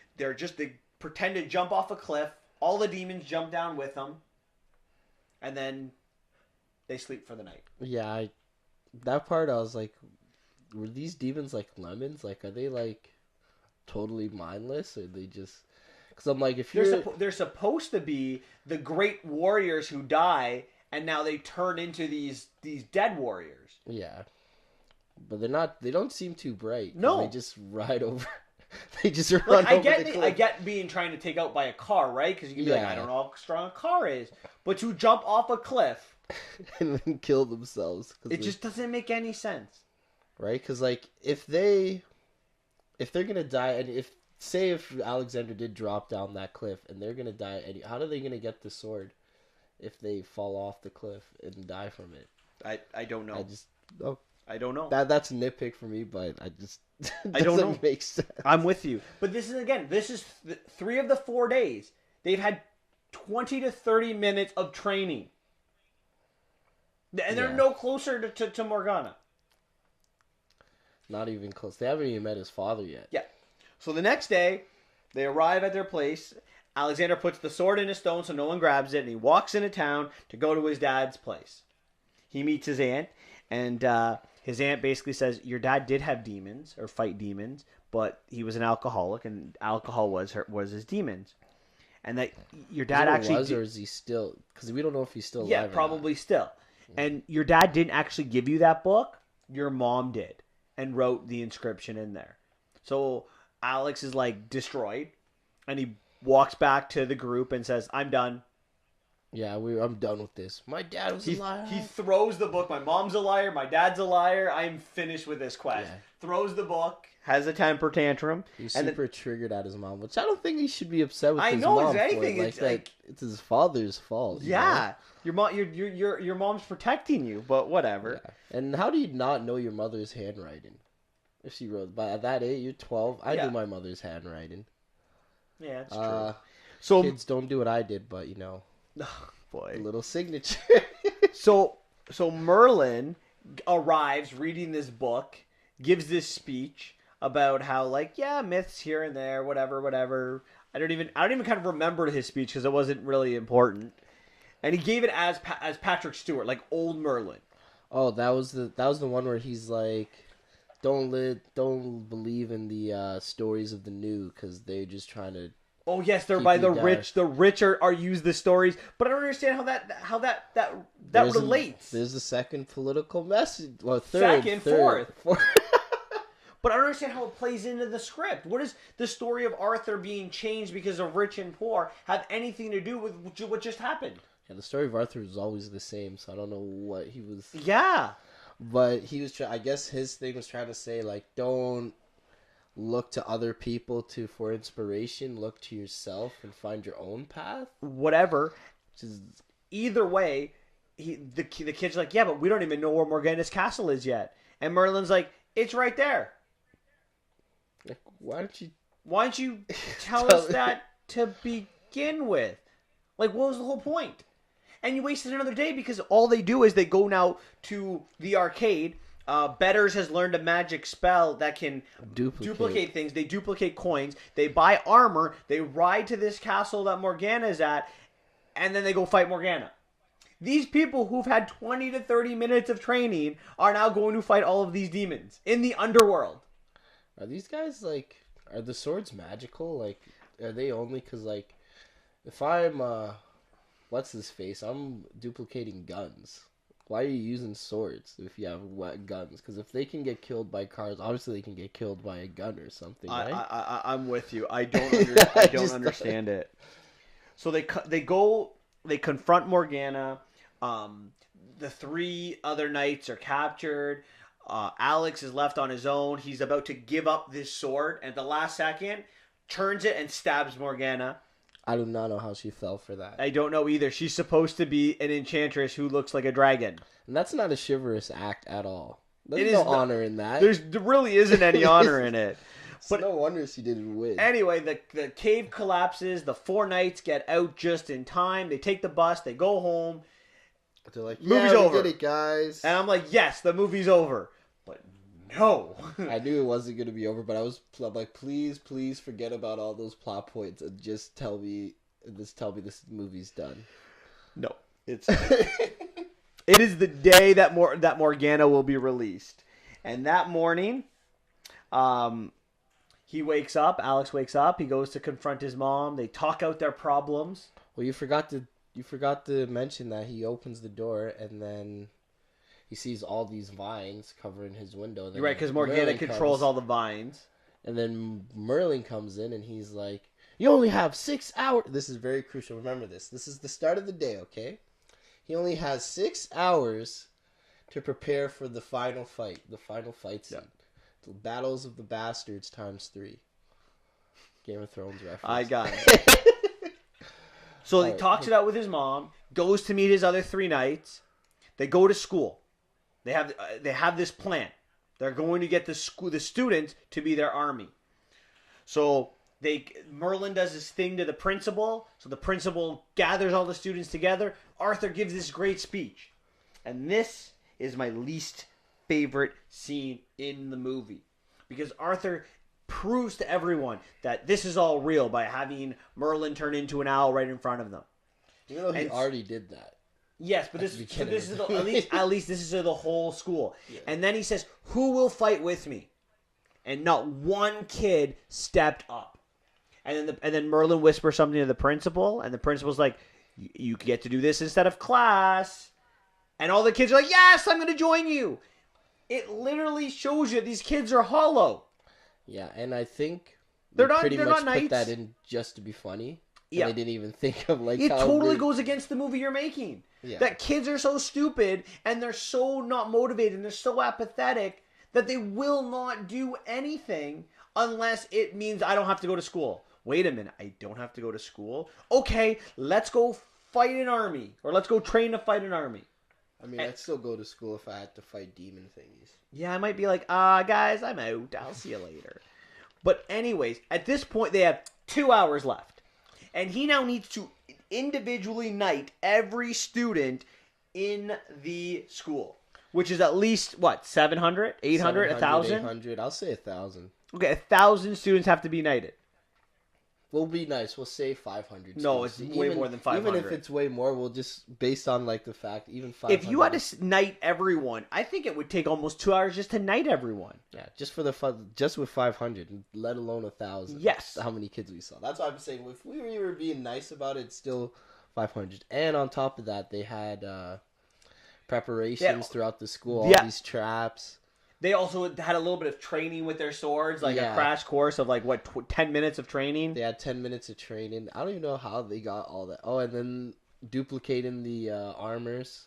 A: pretend to jump off a cliff. All the demons jump down with them. And then they sleep for the night.
B: Yeah, that part I was like, were these demons like lemons? Like, are they like totally mindless, or they just? Because I'm like, if
A: they're supposed to be the great warriors who die, and now they turn into these dead warriors.
B: Yeah, but they're not. They don't seem too bright.
A: No,
B: they just ride over. They just run over the cliff.
A: I get being trying to take out by a car, right? Because you can be like, I don't know how strong a car is, but to jump off a cliff
B: and then kill themselves.
A: Just doesn't make any sense,
B: right? Because like if they're gonna die, and if Alexander did drop down that cliff and they're gonna die, how are they gonna get the sword if they fall off the cliff and die from it?
A: I don't know. I don't know.
B: That's a nitpick for me, but
A: I don't know.
B: Make sense.
A: I'm with you, but this is 3 of the 4 days they've had 20 to 30 minutes of training, and they're no closer to Morgana.
B: Not even close. They haven't even met his father yet.
A: Yeah. So the next day, they arrive at their place. Alexander puts the sword in a stone so no one grabs it, and he walks into town to go to his dad's place. He meets his aunt, and his aunt basically says, your dad did have demons, or fight demons, but he was an alcoholic, and alcohol was his demons. And that your dad actually...
B: or is he still... Because we don't know if he's still alive.
A: Yeah, probably still. And your dad didn't actually give you that book. Your mom did, and wrote the inscription in there. So Alex is like destroyed, and he walks back to the group and says, I'm done.
B: Yeah, I'm done with this. My dad was a liar.
A: He throws the book. My mom's a liar. My dad's a liar. I'm finished with this quest. Yeah. Throws the book. Has a temper tantrum.
B: He's super triggered at his mom, which I don't think he should be upset with his mom.
A: I know, anything.
B: It's his father's fault.
A: Yeah. You know? Your mom's protecting you, but whatever.
B: Yeah. And how do you not know your mother's handwriting? If she wrote, by that age, you're 12. I knew my mother's handwriting.
A: Yeah, it's true.
B: So kids don't do what I did, but
A: oh, boy,
B: a little signature.
A: so Merlin arrives reading this book, gives this speech about how myths here and there, whatever. I don't even kind of remember his speech because it wasn't really important. And he gave it as Patrick Stewart, like old Merlin.
B: Oh, that was the one where he's like, don't believe in the stories of the new because they're just trying to.
A: Oh yes, they're
B: keep
A: by
B: you
A: the
B: down.
A: rich. The rich are use the stories, but I don't understand how that relates.
B: There's the second political message. Well,
A: Second,
B: fourth.
A: But I don't understand how it plays into the script. What does the story of Arthur being changed because of rich and poor have anything to do with what just happened?
B: Yeah, the story of Arthur is always the same, so I don't know what he was.
A: Yeah.
B: But he was I guess his thing was trying to say, like, don't look to other people for inspiration. Look to yourself and find your own path.
A: Whatever.
B: Which is,
A: either way, the kid's like, yeah, but we don't even know where Morgana's castle is yet. And Merlin's like, it's right there.
B: like, why
A: don't you tell us that to begin with? Like, what was the whole point? And you wasted another day because all they do is they go now to the arcade. Betters has learned a magic spell that can duplicate things. They duplicate coins. They buy armor. They ride to this castle that Morgana is at, and then they go fight Morgana. These people who've had 20 to 30 minutes of training are now going to fight all of these demons in the underworld.
B: Are these guys, like, are the swords magical? Like, are they only because, like, if I'm, what's his face? I'm duplicating guns. Why are you using swords if you have guns? Because if they can get killed by cars, obviously they can get killed by a gun or something, right?
A: I'm with you. I don't understand it. So they confront Morgana. The three other knights are captured. Alex is left on his own. He's about to give up this sword, and at the last second, turns it and stabs Morgana.
B: I do not know how she fell for that.
A: I don't know either. She's supposed to be an enchantress who looks like a dragon.
B: And that's not a chivalrous act at all. There's no honor in that.
A: There really isn't any honor in it.
B: But no wonder she didn't win.
A: Anyway, the cave collapses. The four knights get out just in time. They take the bus. They go home.
B: They're like,
A: movie's over.
B: We did it, guys.
A: And I'm like, yes, the movie's over. But no.
B: I knew it wasn't going to be over, but I'm like, please forget about all those plot points and just tell me this movie's done.
A: No. It is the day that Morgana will be released. And that morning, he wakes up, Alex wakes up, he goes to confront his mom. They talk out their problems.
B: Well, you forgot to mention that he opens the door and then he sees all these vines covering his window. Then
A: you're right, because Morgana controls all the vines.
B: And then Merlin comes in and he's like, you only have 6 hours. This is very crucial. Remember this. This is the start of the day, okay? He only has 6 hours to prepare for the final fight. The final fight scene. Yeah. The Battles of the Bastards ×3. Game of Thrones reference.
A: I got it. So he talks it out with his mom, goes to meet his other 3 knights. They go to school. They have this plan. They're going to get the students to be their army. So Merlin does his thing to the principal. So the principal gathers all the students together. Arthur gives this great speech. And this is my least favorite scene in the movie. Because Arthur proves to everyone that this is all real by having Merlin turn into an owl right in front of them.
B: Even though he already did that.
A: Yes, but this is at least this is the whole school. Yeah. And then he says, "Who will fight with me?" And not one kid stepped up. And then Merlin whispers something to the principal, and the principal's like, "You get to do this instead of class." And all the kids are like, "Yes, I'm going to join you." It literally shows you these kids are hollow.
B: Yeah, and I think
A: they're
B: much
A: not
B: put
A: knights.
B: That in just to be funny.
A: Yeah,
B: they didn't even think of
A: it totally goes against the movie you're making. Yeah. That kids are so stupid and they're so not motivated and they're so apathetic that they will not do anything unless it means I don't have to go to school. Wait a minute, I don't have to go to school? Okay, let's go fight an army, or let's go train to fight an army.
B: I mean, I'd still go to school if I had to fight demon thingies.
A: Yeah, I might be like, guys, I'm out. I'll see you later. But anyways, at this point, they have 2 hours left. And he now needs to individually knight every student in the school. Which is at least, 700? 800? 1,000?
B: 800. I'll say 1,000.
A: Okay, 1,000 students have to be knighted.
B: We'll be nice. We'll say 500.
A: No, it's way more than 500.
B: Even if it's way more, we'll just based on like the fact even 500.
A: If you had to knight everyone, I think it would take almost 2 hours just to knight everyone.
B: Yeah, just for the fun, just with 500, let alone 1,000.
A: Yes.
B: How many kids we saw? That's why I'm saying if we were being nice about it, it's still 500. And on top of that, they had preparations throughout the school, all these traps.
A: They also had a little bit of training with their swords, like a crash course of 10 minutes of training.
B: They had 10 minutes of training. I don't even know how they got all that. Oh, and then duplicating the armors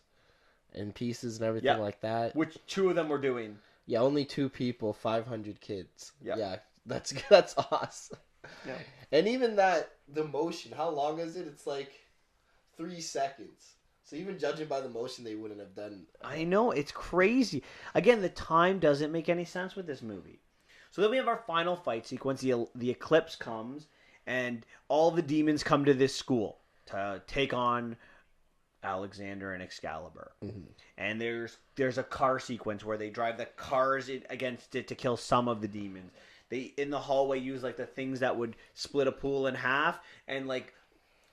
B: and pieces and everything like that.
A: Which 2 of them were doing.
B: Yeah, only 2 people, 500 kids.
A: Yep.
B: Yeah, that's awesome. Yeah. And even that, the motion, how long is it? It's like 3 seconds. So even judging by the motion, they wouldn't have done.
A: I know, it's crazy. Again, the time doesn't make any sense with this movie. So then we have our final fight sequence. The eclipse comes, and all the demons come to this school to take on Alexander and Excalibur. Mm-hmm. And there's a car sequence where they drive the cars against it to kill some of the demons. They, in the hallway, use the things that would split a pool in half and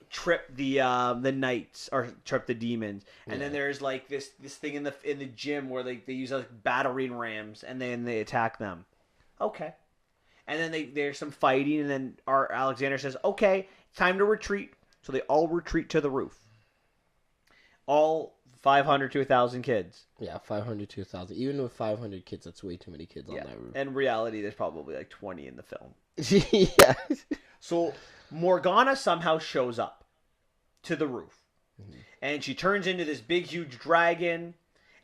A: trip the knights or trip the demons, and then there's this thing in the gym where they use battering rams and then they attack them. Okay, and then there's some fighting, and then our Alexander says, "Okay, time to retreat." So they all retreat to the roof. All 500 to 1,000 kids.
B: Yeah, 500 to 1,000. Even with 500 kids, that's way too many kids on that roof.
A: In reality, there's probably 20 in the film.
B: Yeah.
A: So Morgana somehow shows up to the roof. Mm-hmm. And she turns into this big, huge dragon,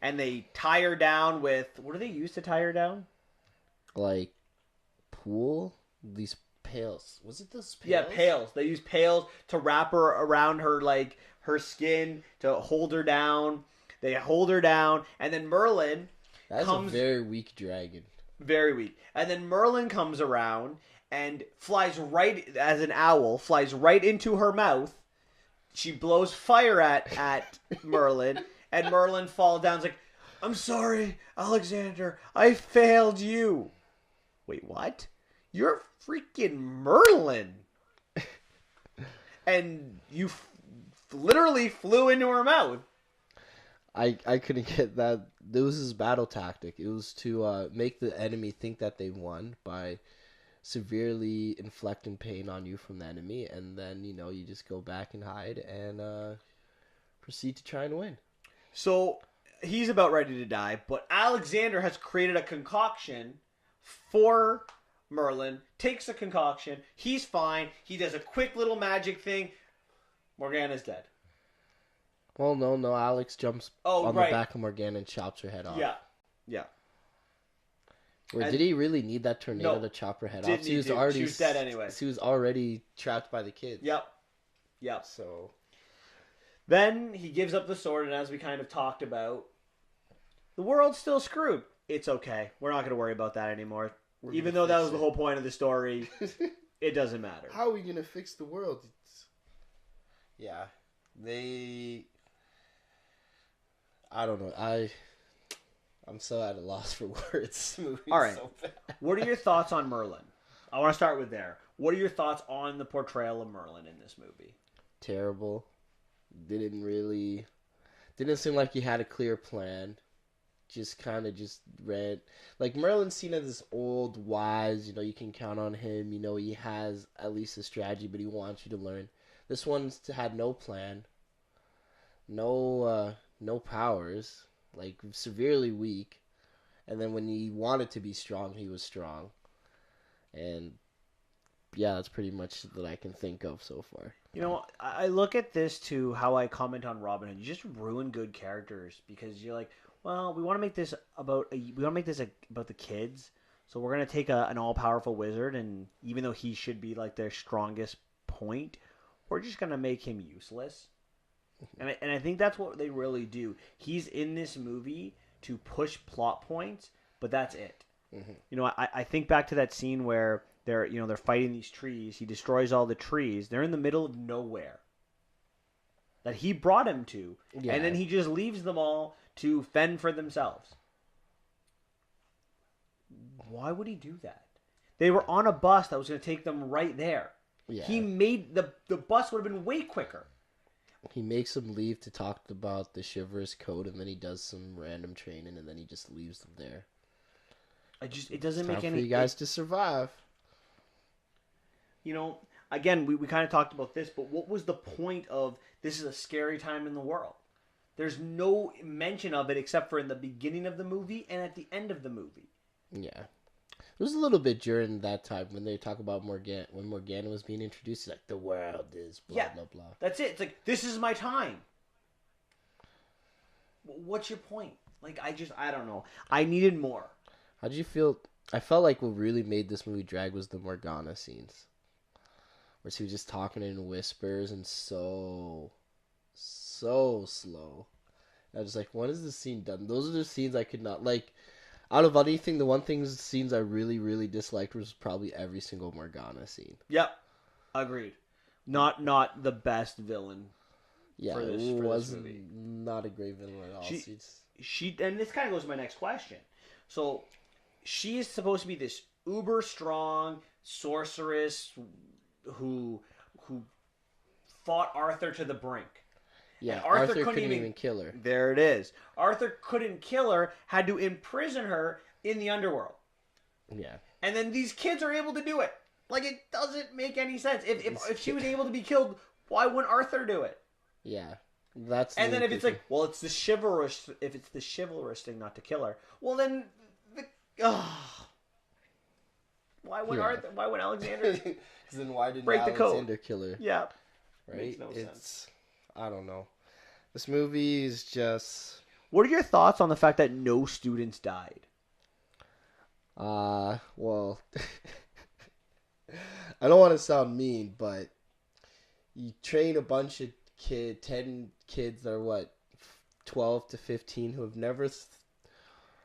A: and they tie her down with... What do they use to tie her down?
B: Pool? These pails. Was it those pails?
A: Yeah, pails. They use pails to wrap her around her, her skin to hold her down. They hold her down, and then Merlin
B: That's a very weak dragon.
A: Very weak. And then Merlin comes around and flies right, as an owl, flies right into her mouth. She blows fire at Merlin, and Merlin falls down. It's like, "I'm sorry, Alexander. I failed you." Wait, what? You're freaking Merlin. And you literally flew into her mouth.
B: I couldn't get that. It was his battle tactic. It was to make the enemy think that they won by severely inflicting pain on you from the enemy, and then you just go back and hide and proceed to try and win.
A: So he's about ready to die, but Alexander has created a concoction for Merlin, takes the concoction, he's fine, he does a quick little magic thing, Morgana's dead.
B: Well, no, Alex jumps on the back of Morgana and chops her head off.
A: Yeah.
B: Or did he really need that tornado to chop her head off?
A: She was dead anyway.
B: She was already trapped by the kids.
A: Yep.
B: So
A: then he gives up the sword, and as we kind of talked about, the world's still screwed. It's okay. We're not going to worry about that anymore. Even though that was the whole point of the story, it doesn't matter.
B: How are we going to fix the world? I don't know. I'm so at a loss for words.
A: All right. So bad. What are your thoughts on Merlin? I want to start with there. What are your thoughts on the portrayal of Merlin in this movie?
B: Terrible. Didn't seem like he had a clear plan. Just ran. Merlin's seen as this old, wise, you can count on him. He has at least a strategy, but he wants you to learn. This one's had no plan. No powers. Severely weak, and then when he wanted to be strong, he was strong, and that's pretty much that I can think of so far.
A: I look at this to how I comment on Robin Hood. You just ruin good characters because you're like, well, we want to make this about the kids, so we're gonna take an all-powerful wizard, and even though he should be their strongest point, we're just gonna make him useless. And I think that's what they really do. He's in this movie to push plot points, but that's it. Mm-hmm. I think back to that scene where they're fighting these trees. He destroys all the trees. They're in the middle of nowhere that he brought him to, and then he just leaves them all to fend for themselves. Why would he do that? They were on a bus that was going to take them right there.
B: Yeah.
A: He made the bus would have been way quicker.
B: He makes them leave to talk about the Chivalrous Code, and then he does some random training, and then he just leaves them there.
A: It doesn't make
B: Time
A: any.
B: for you guys to survive.
A: You know, again, we kind of talked about this, but what was the point of this is a scary time in the world? There's no mention of it except for in the beginning of the movie and at the end of the movie.
B: Yeah. It was a little bit during that time when they talk about Morgana, when Morgana was being introduced, like, the world is blah, blah, blah.
A: That's it. It's like, this is my time. What's your point? Like, I don't know. I needed more.
B: How did you feel? I felt like what really made this movie drag was the Morgana scenes. Where she was just talking in whispers and so slow. I was like, when is this scene done? Those are the scenes I could not, like, out of anything, the scenes I really, really disliked was probably every single Morgana scene.
A: Yep. Agreed. Not the best villain.
B: Yeah,
A: for this movie.
B: Not a great villain at all.
A: She and this kind of goes to my next question. So, she is supposed to be this uber strong sorceress who fought Arthur to the brink.
B: Yeah,
A: and
B: Arthur couldn't even kill her.
A: There it is. Arthur couldn't kill her, had to imprison her in the underworld.
B: Yeah.
A: And then these kids are able to do it. Like, it doesn't make any sense. If she was able to be killed, why wouldn't Arthur do it?
B: Yeah.
A: And then if it's like, well, it's the chivalrous thing not to kill her. Well, then why would Arthur? Why would Alexander?
B: Because then why didn't
A: break
B: Alexander
A: the code?
B: kill her?
A: Yeah,
B: right.
A: Makes no sense.
B: I don't know. This movie is just.
A: What are your thoughts on the fact that no students died?
B: Well, I don't want to sound mean, but you train a bunch of 10 kids that are 12 to 15 who have never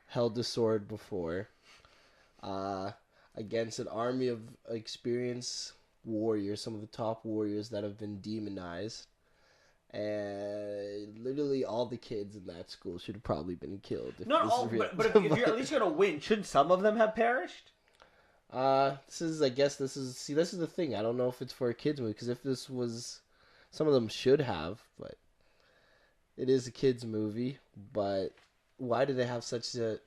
B: held a sword before, against an army of experienced warriors, some of the top warriors that have been demonized. And literally all the kids in that school should have probably been killed.
A: Not all, but if you're at least going to win, shouldn't some of them have perished?
B: This is the thing. I don't know if it's for a kids movie, because if this was, some of them should have, but it is a kids movie. But why do they have such a?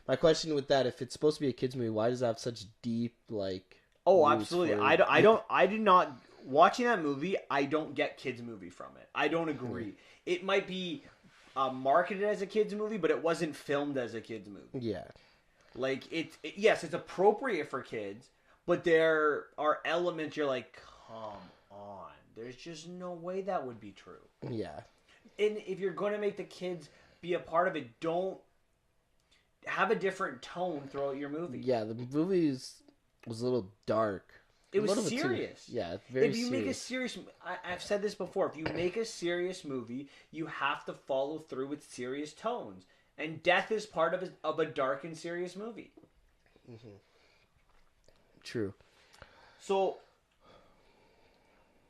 B: My question with that, if it's supposed to be a kids movie, why does it have such deep like?
A: Oh, absolutely. I do not. Watching that movie, I don't get kids movie from it. I don't agree. It might be marketed as a kids movie, but it wasn't filmed as a kids movie.
B: Yeah.
A: Like yes, it's appropriate for kids, but there are elements you're like, come on. There's just no way that would be true.
B: Yeah.
A: And if you're going to make the kids be a part of it, don't have a different tone throughout your movie.
B: Yeah, the movie was a little dark.
A: It was serious.
B: Yeah, very
A: serious. If you
B: serious.
A: make a serious... I've said this before. If you make a serious movie, you have to follow through with serious tones. And death is part of a dark and serious movie.
B: Mm-hmm. True.
A: So,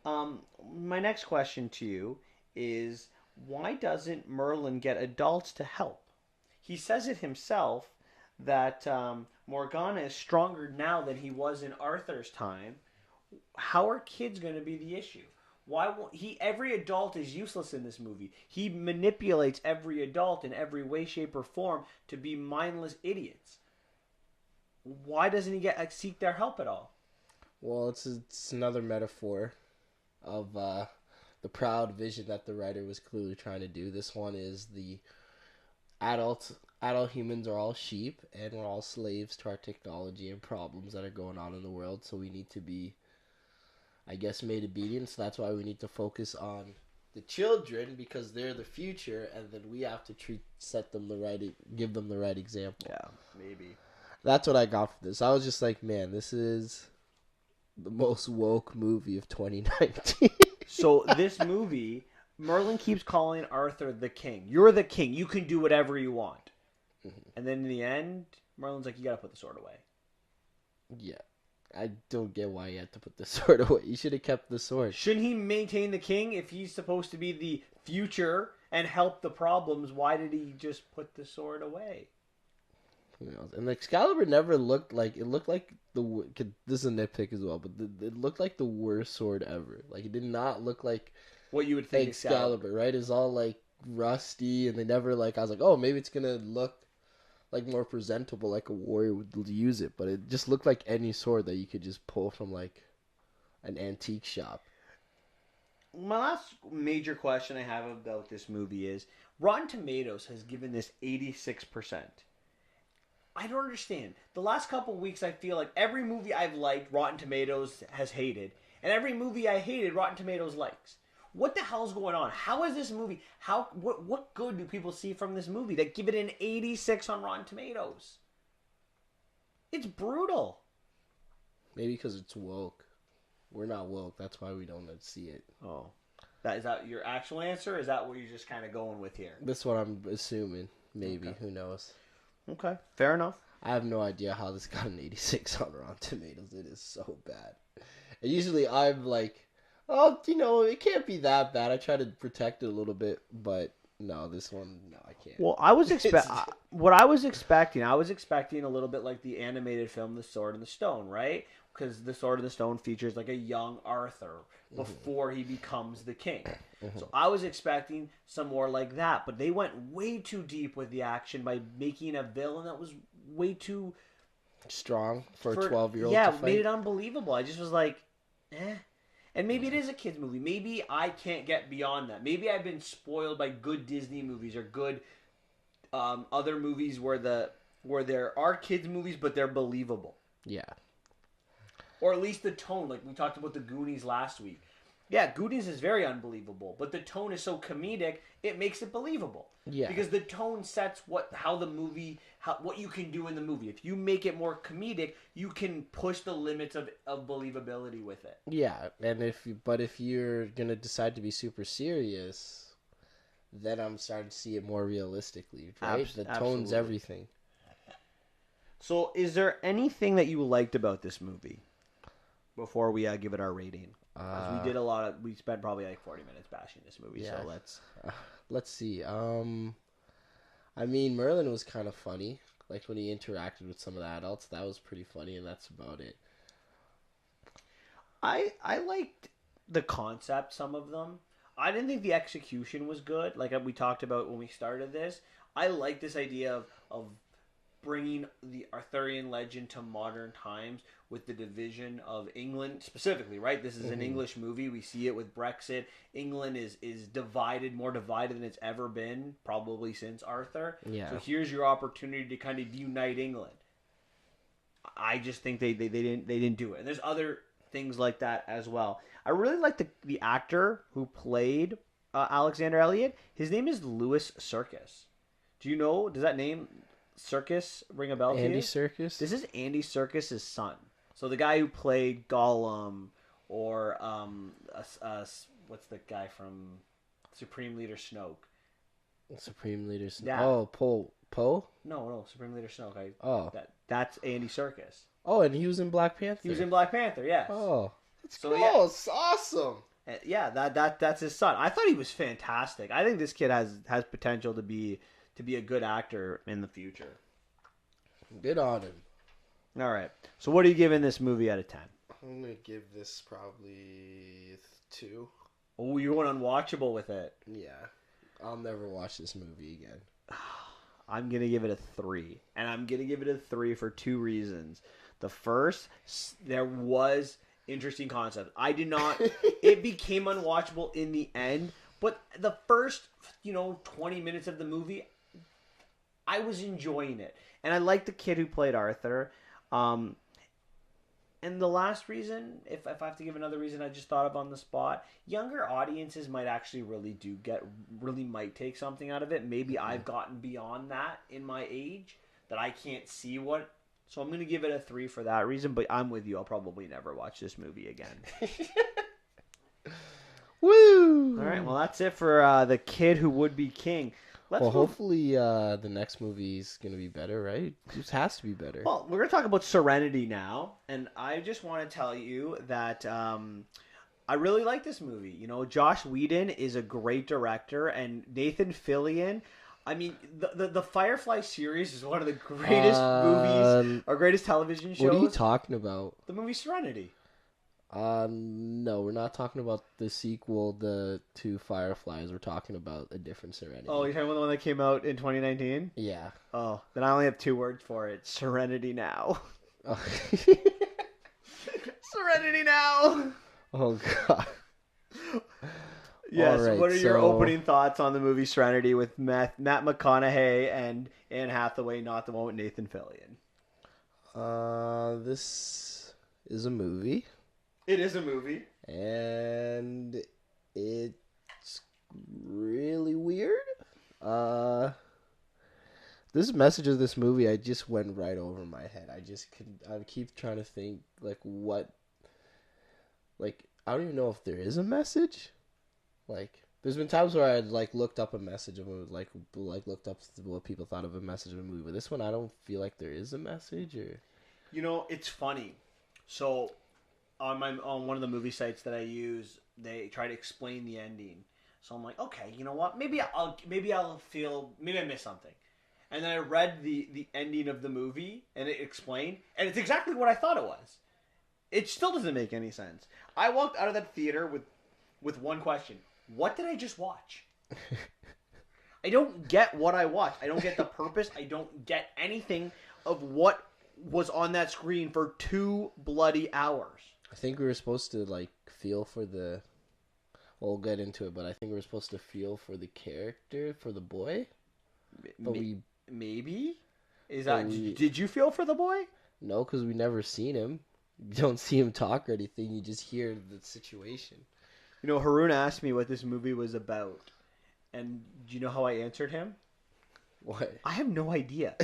A: my next question to you is, why doesn't Merlin get adults to help? He says it himself that Morgana is stronger now than he was in Arthur's time. How are kids going to be the issue? Why won't he? Every adult is useless in this movie. He manipulates every adult in every way, shape, or form to be mindless idiots. Why doesn't he seek their help at all?
B: Well, it's another metaphor of the proud vision that the writer was clearly trying to do. This one is the adult humans are all sheep, and we're all slaves to our technology and problems that are going on in the world. So we need to be, I guess, made obedient. So that's why we need to focus on the children, because they're the future, and then we have to give them the right example.
A: Yeah, maybe.
B: That's what I got from this. I was just like, man, this is the most woke movie of 2019.
A: So this movie, Merlin keeps calling Arthur the king. You're the king. You can do whatever you want. Mm-hmm. And then in the end, Merlin's like, you gotta put the sword away.
B: Yeah. I don't get why he had to put the sword away. He should have kept the sword.
A: Shouldn't he maintain the king if he's supposed to be the future and help the problems? Why did he just put the sword away?
B: Who knows? And the Excalibur never looked like it looked like this is a nitpick as well, but it looked like the worst sword ever. Like it did not look like
A: What you would think
B: Excalibur, right? It's all like rusty, and they never like. I was like, oh, maybe it's gonna look like more presentable, like a warrior would use it. But it just looked like any sword that you could just pull from like an antique shop.
A: My last major question I have about this movie is Rotten Tomatoes has given this 86%. I don't understand. The last couple weeks, I feel like every movie I've liked, Rotten Tomatoes has hated, and every movie I hated, Rotten Tomatoes likes. What the hell's going on? How is this movie? What good do people see from this movie that give it an 86 on Rotten Tomatoes? It's brutal.
B: Maybe because it's woke. We're not woke. That's why we don't see it.
A: Oh, is that your actual answer? Or is that what you're just kind of going with here?
B: That's what I'm assuming. Maybe. Okay. Who knows?
A: Okay, fair enough.
B: I have no idea how this got an 86 on Rotten Tomatoes. It is so bad. And usually I'm like, oh, it can't be that bad. I try to protect it a little bit, but no, this one, no, I can't.
A: Well, I was what I was expecting a little bit like the animated film The Sword and the Stone, right? Because The Sword and the Stone features like a young Arthur before he becomes the king. So I was expecting some more like that, but they went way too deep with the action by making a villain that was way too
B: strong for a 12-year-old.
A: Yeah,
B: to fight.
A: Made it unbelievable. I just was like, eh. And maybe it is a kid's movie. Maybe I can't get beyond that. Maybe I've been spoiled by good Disney movies or good other movies where there are kids movies, but they're believable.
B: Yeah.
A: Or at least the tone, like we talked about the Goonies last week. Yeah, Goonies is very unbelievable, but the tone is so comedic, it makes it believable.
B: Yeah.
A: Because the tone sets what you can do in the movie. If you make it more comedic, you can push the limits of believability with it.
B: Yeah, and if you're gonna decide to be super serious, then I'm starting to see it more realistically, right? The tone's everything.
A: So, is there anything that you liked about this movie? Before we give it our rating, we spent probably like 40 minutes bashing this movie. Yeah. So
B: let's see. I mean, Merlin was kind of funny. Like when he interacted with some of the adults, that was pretty funny, and that's about it.
A: I liked the concept, some of them. I didn't think the execution was good. Like we talked about when we started this, I like this idea of bringing the Arthurian legend to modern times with the division of England specifically, right? This is an English movie. We see it with Brexit. England is divided, more divided than it's ever been, probably since Arthur.
B: Yeah.
A: So here's your opportunity to kind of unite England. I just think they didn't do it. And there's other things like that as well. I really like the actor who played Alexander Elliot. His name is Louis Serkis. Does that name Serkis ring a bell to you?
B: Andy Serkis?
A: This is Andy Serkis' son. So the guy who played Gollum or what's the guy from Supreme Leader Snoke?
B: Supreme Leader Snoke.
A: Yeah.
B: Oh, Poe?
A: No, Supreme Leader Snoke. That's Andy Serkis.
B: Oh, and he was in Black Panther.
A: He was in Black Panther, yes.
B: Oh, that's cool.
A: Yeah.
B: It's awesome.
A: Yeah, that's his son. I thought he was fantastic. I think this kid has potential to be a good actor in the future.
B: Good on him.
A: All right. So what are you giving this movie out of 10?
B: I'm going to give this probably 2.
A: Oh, you went unwatchable with it.
B: Yeah. I'll never watch this movie again.
A: I'm going to give it a 3. And I'm going to give it a 3 for 2 reasons. The first, there was interesting concept. I did not... It became unwatchable in the end. But the first, 20 minutes of the movie, I was enjoying it. And I liked the kid who played Arthur. And the last reason, if I have to give another reason I just thought of on the spot, younger audiences might actually really might take something out of it. Maybe I've gotten beyond that in my age that I can't see what. So I'm going to give it a 3 for that reason, but I'm with you. I'll probably never watch this movie again.
B: Woo!
A: All right, well, that's it for The Kid Who Would Be King.
B: Hopefully the next movie is going to be better, right? It has to be better.
A: Well, we're going to talk about Serenity now, and I just want to tell you that I really like this movie. Josh Whedon is a great director, and Nathan Fillion, I mean, the Firefly series is one of the greatest movies or greatest television shows.
B: What are you talking about?
A: The movie Serenity.
B: No, we're not talking about the sequel to Fireflies. We're talking about a different Serenity.
A: Oh, you're talking about the one that came out in 2019?
B: Yeah.
A: Oh, then I only have 2 words for it. Serenity Now.
B: Oh.
A: Serenity Now!
B: Oh, God.
A: Yes,
B: right,
A: what are your opening thoughts on the movie Serenity with Matt McConaughey and Anne Hathaway, not the one with Nathan Fillion?
B: This is a movie.
A: It is a movie.
B: And it's really weird. This message of this movie, I just went right over my head. I keep trying to think, what... I don't even know if there is a message. There's been times where I looked up a message of a looked up what people thought of a message of a movie. But this one, I don't feel like there is a message. Or
A: it's funny. So on one of the movie sites that I use, they try to explain the ending. So I'm like, okay, you know what? Maybe I missed something. And then I read the ending of the movie, and it explained, and it's exactly what I thought it was. It still doesn't make any sense. I walked out of that theater with one question. What did I just watch? I don't get what I watched. I don't get the purpose. I don't get anything of what was on that screen for 2 bloody hours.
B: I think we were supposed to feel for the... We'll get into it, but I think we were supposed to feel for the character, for the boy. But
A: maybe? Did you feel for the boy?
B: No, because we never seen him. You don't see him talk or anything. You just hear the situation.
A: Haroon asked me what this movie was about. And do you know how I answered him?
B: What?
A: I have no idea.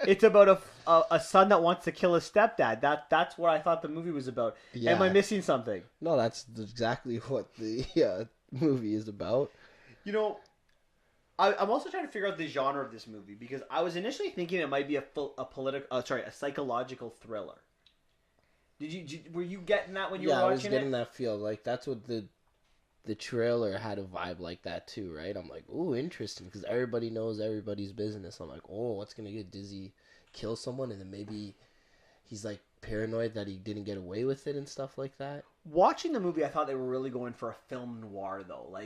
A: It's about a son that wants to kill his stepdad. That's what I thought the movie was about. Yeah. Am I missing something?
B: No, that's exactly what the movie is about.
A: I'm also trying to figure out the genre of this movie because I was initially thinking it might be a psychological thriller. Were you getting that when you were watching it?
B: Yeah, I was getting that feel. That's what the trailer had a vibe like that too, right? I'm like, ooh, interesting, because everybody knows everybody's business. I'm like, oh, what's gonna get Dizzy kill someone, and then maybe he's paranoid that he didn't get away with it and stuff like that.
A: Watching the movie, I thought they were really going for a film noir though.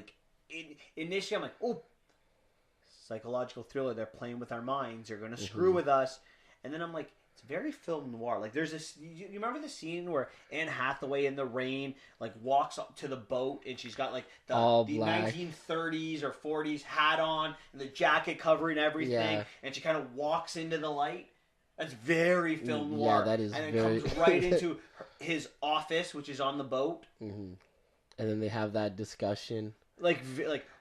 A: Initially, I'm like, oh, psychological thriller. They're playing with our minds. They're gonna screw with us, and then I'm like, it's very film noir. There's this. You remember the scene where Anne Hathaway in the rain walks up to the boat and she's got the 1930s or 40s hat on and the jacket covering everything, and she kind of walks into the light. That's very film noir.
B: Yeah, that is.
A: And it comes right into his office, which is on the boat.
B: Mm-hmm. And then they have that discussion.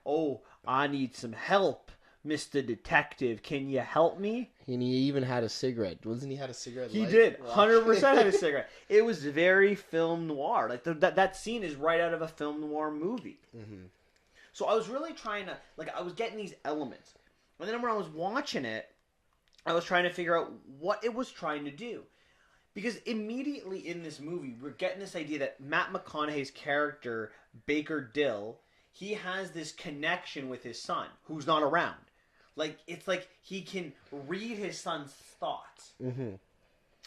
A: Oh, I need some help, Mr. Detective. Can you help me?
B: And he even had a cigarette. Wasn't he had a cigarette?
A: He did. 100% had a cigarette. It was very film noir. That scene is right out of a film noir movie. Mm-hmm. So I was really trying to... I was getting these elements. And then when I was watching it, I was trying to figure out what it was trying to do. Because immediately in this movie, we're getting this idea that Matt McConaughey's character, Baker Dill, he has this connection with his son, who's not around. It's he can read his son's thoughts. Mm-hmm.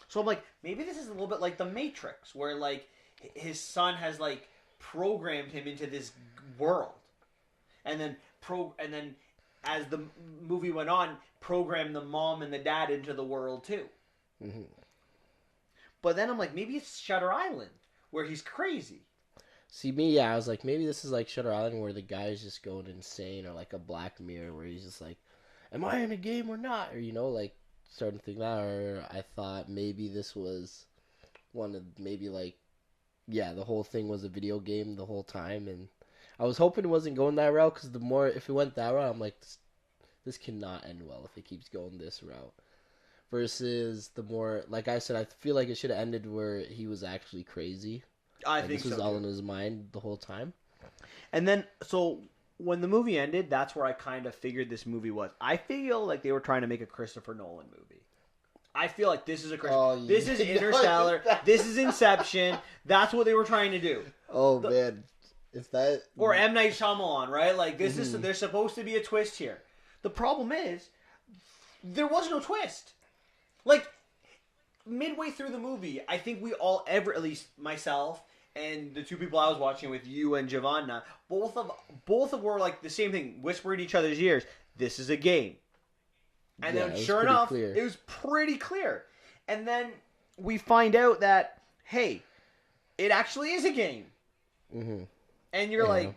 A: So I'm like, maybe this is a little bit like The Matrix, where his son has programmed him into this world, and then as the movie went on, programmed the mom and the dad into the world too. Mm-hmm. But then I'm like, maybe it's Shutter Island, where he's crazy.
B: See, I was like, maybe this is like Shutter Island, where the guy's just going insane, or a Black Mirror, where he's just am I in a game or not? Or, starting to think that. Or I thought maybe this was one of, the whole thing was a video game the whole time. And I was hoping it wasn't going that route, because if it went that route, I'm like, this cannot end well if it keeps going this route. Versus the more, like I said, I feel like it should have ended where he was actually crazy.
A: I think
B: this was all in his mind the whole time.
A: And then, so when the movie ended, that's where I kind of figured this movie was. I feel like they were trying to make a Christopher Nolan movie. I feel like this is this is Interstellar. This is Inception. That's what they were trying to do.
B: Oh, man. Is that...
A: Or M. Night Shyamalan, right? This is... There's supposed to be a twist here. The problem is, there was no twist. Like, midway through the movie, I think we all ever, at least myself and the two people I was watching with, you and Giovanna, both of were like the same thing, whispering in each other's ears. This is a game. And
B: Yeah,
A: then,
B: it was
A: sure
B: pretty
A: enough,
B: clear.
A: it was pretty clear. And then we find out that, hey, it actually is a game.
B: Mm-hmm.
A: And you're
B: Yeah.
A: like,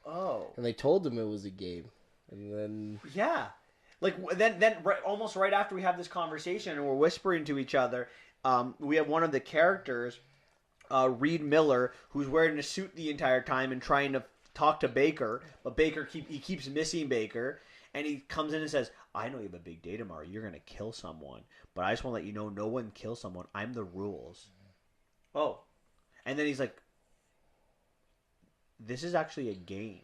A: oh.
B: And they told him it was a game, and then
A: Yeah. Like, then almost right after we have this conversation and we're whispering to each other, we have one of the characters, Reed Miller, who's wearing a suit the entire time and trying to talk to Baker, but he keeps missing Baker. And he comes in and says, I know you have a big day tomorrow. You're going to kill someone. But I just want to let you know no one kills someone. I'm the rules. Oh. And then he's like, this is actually a game.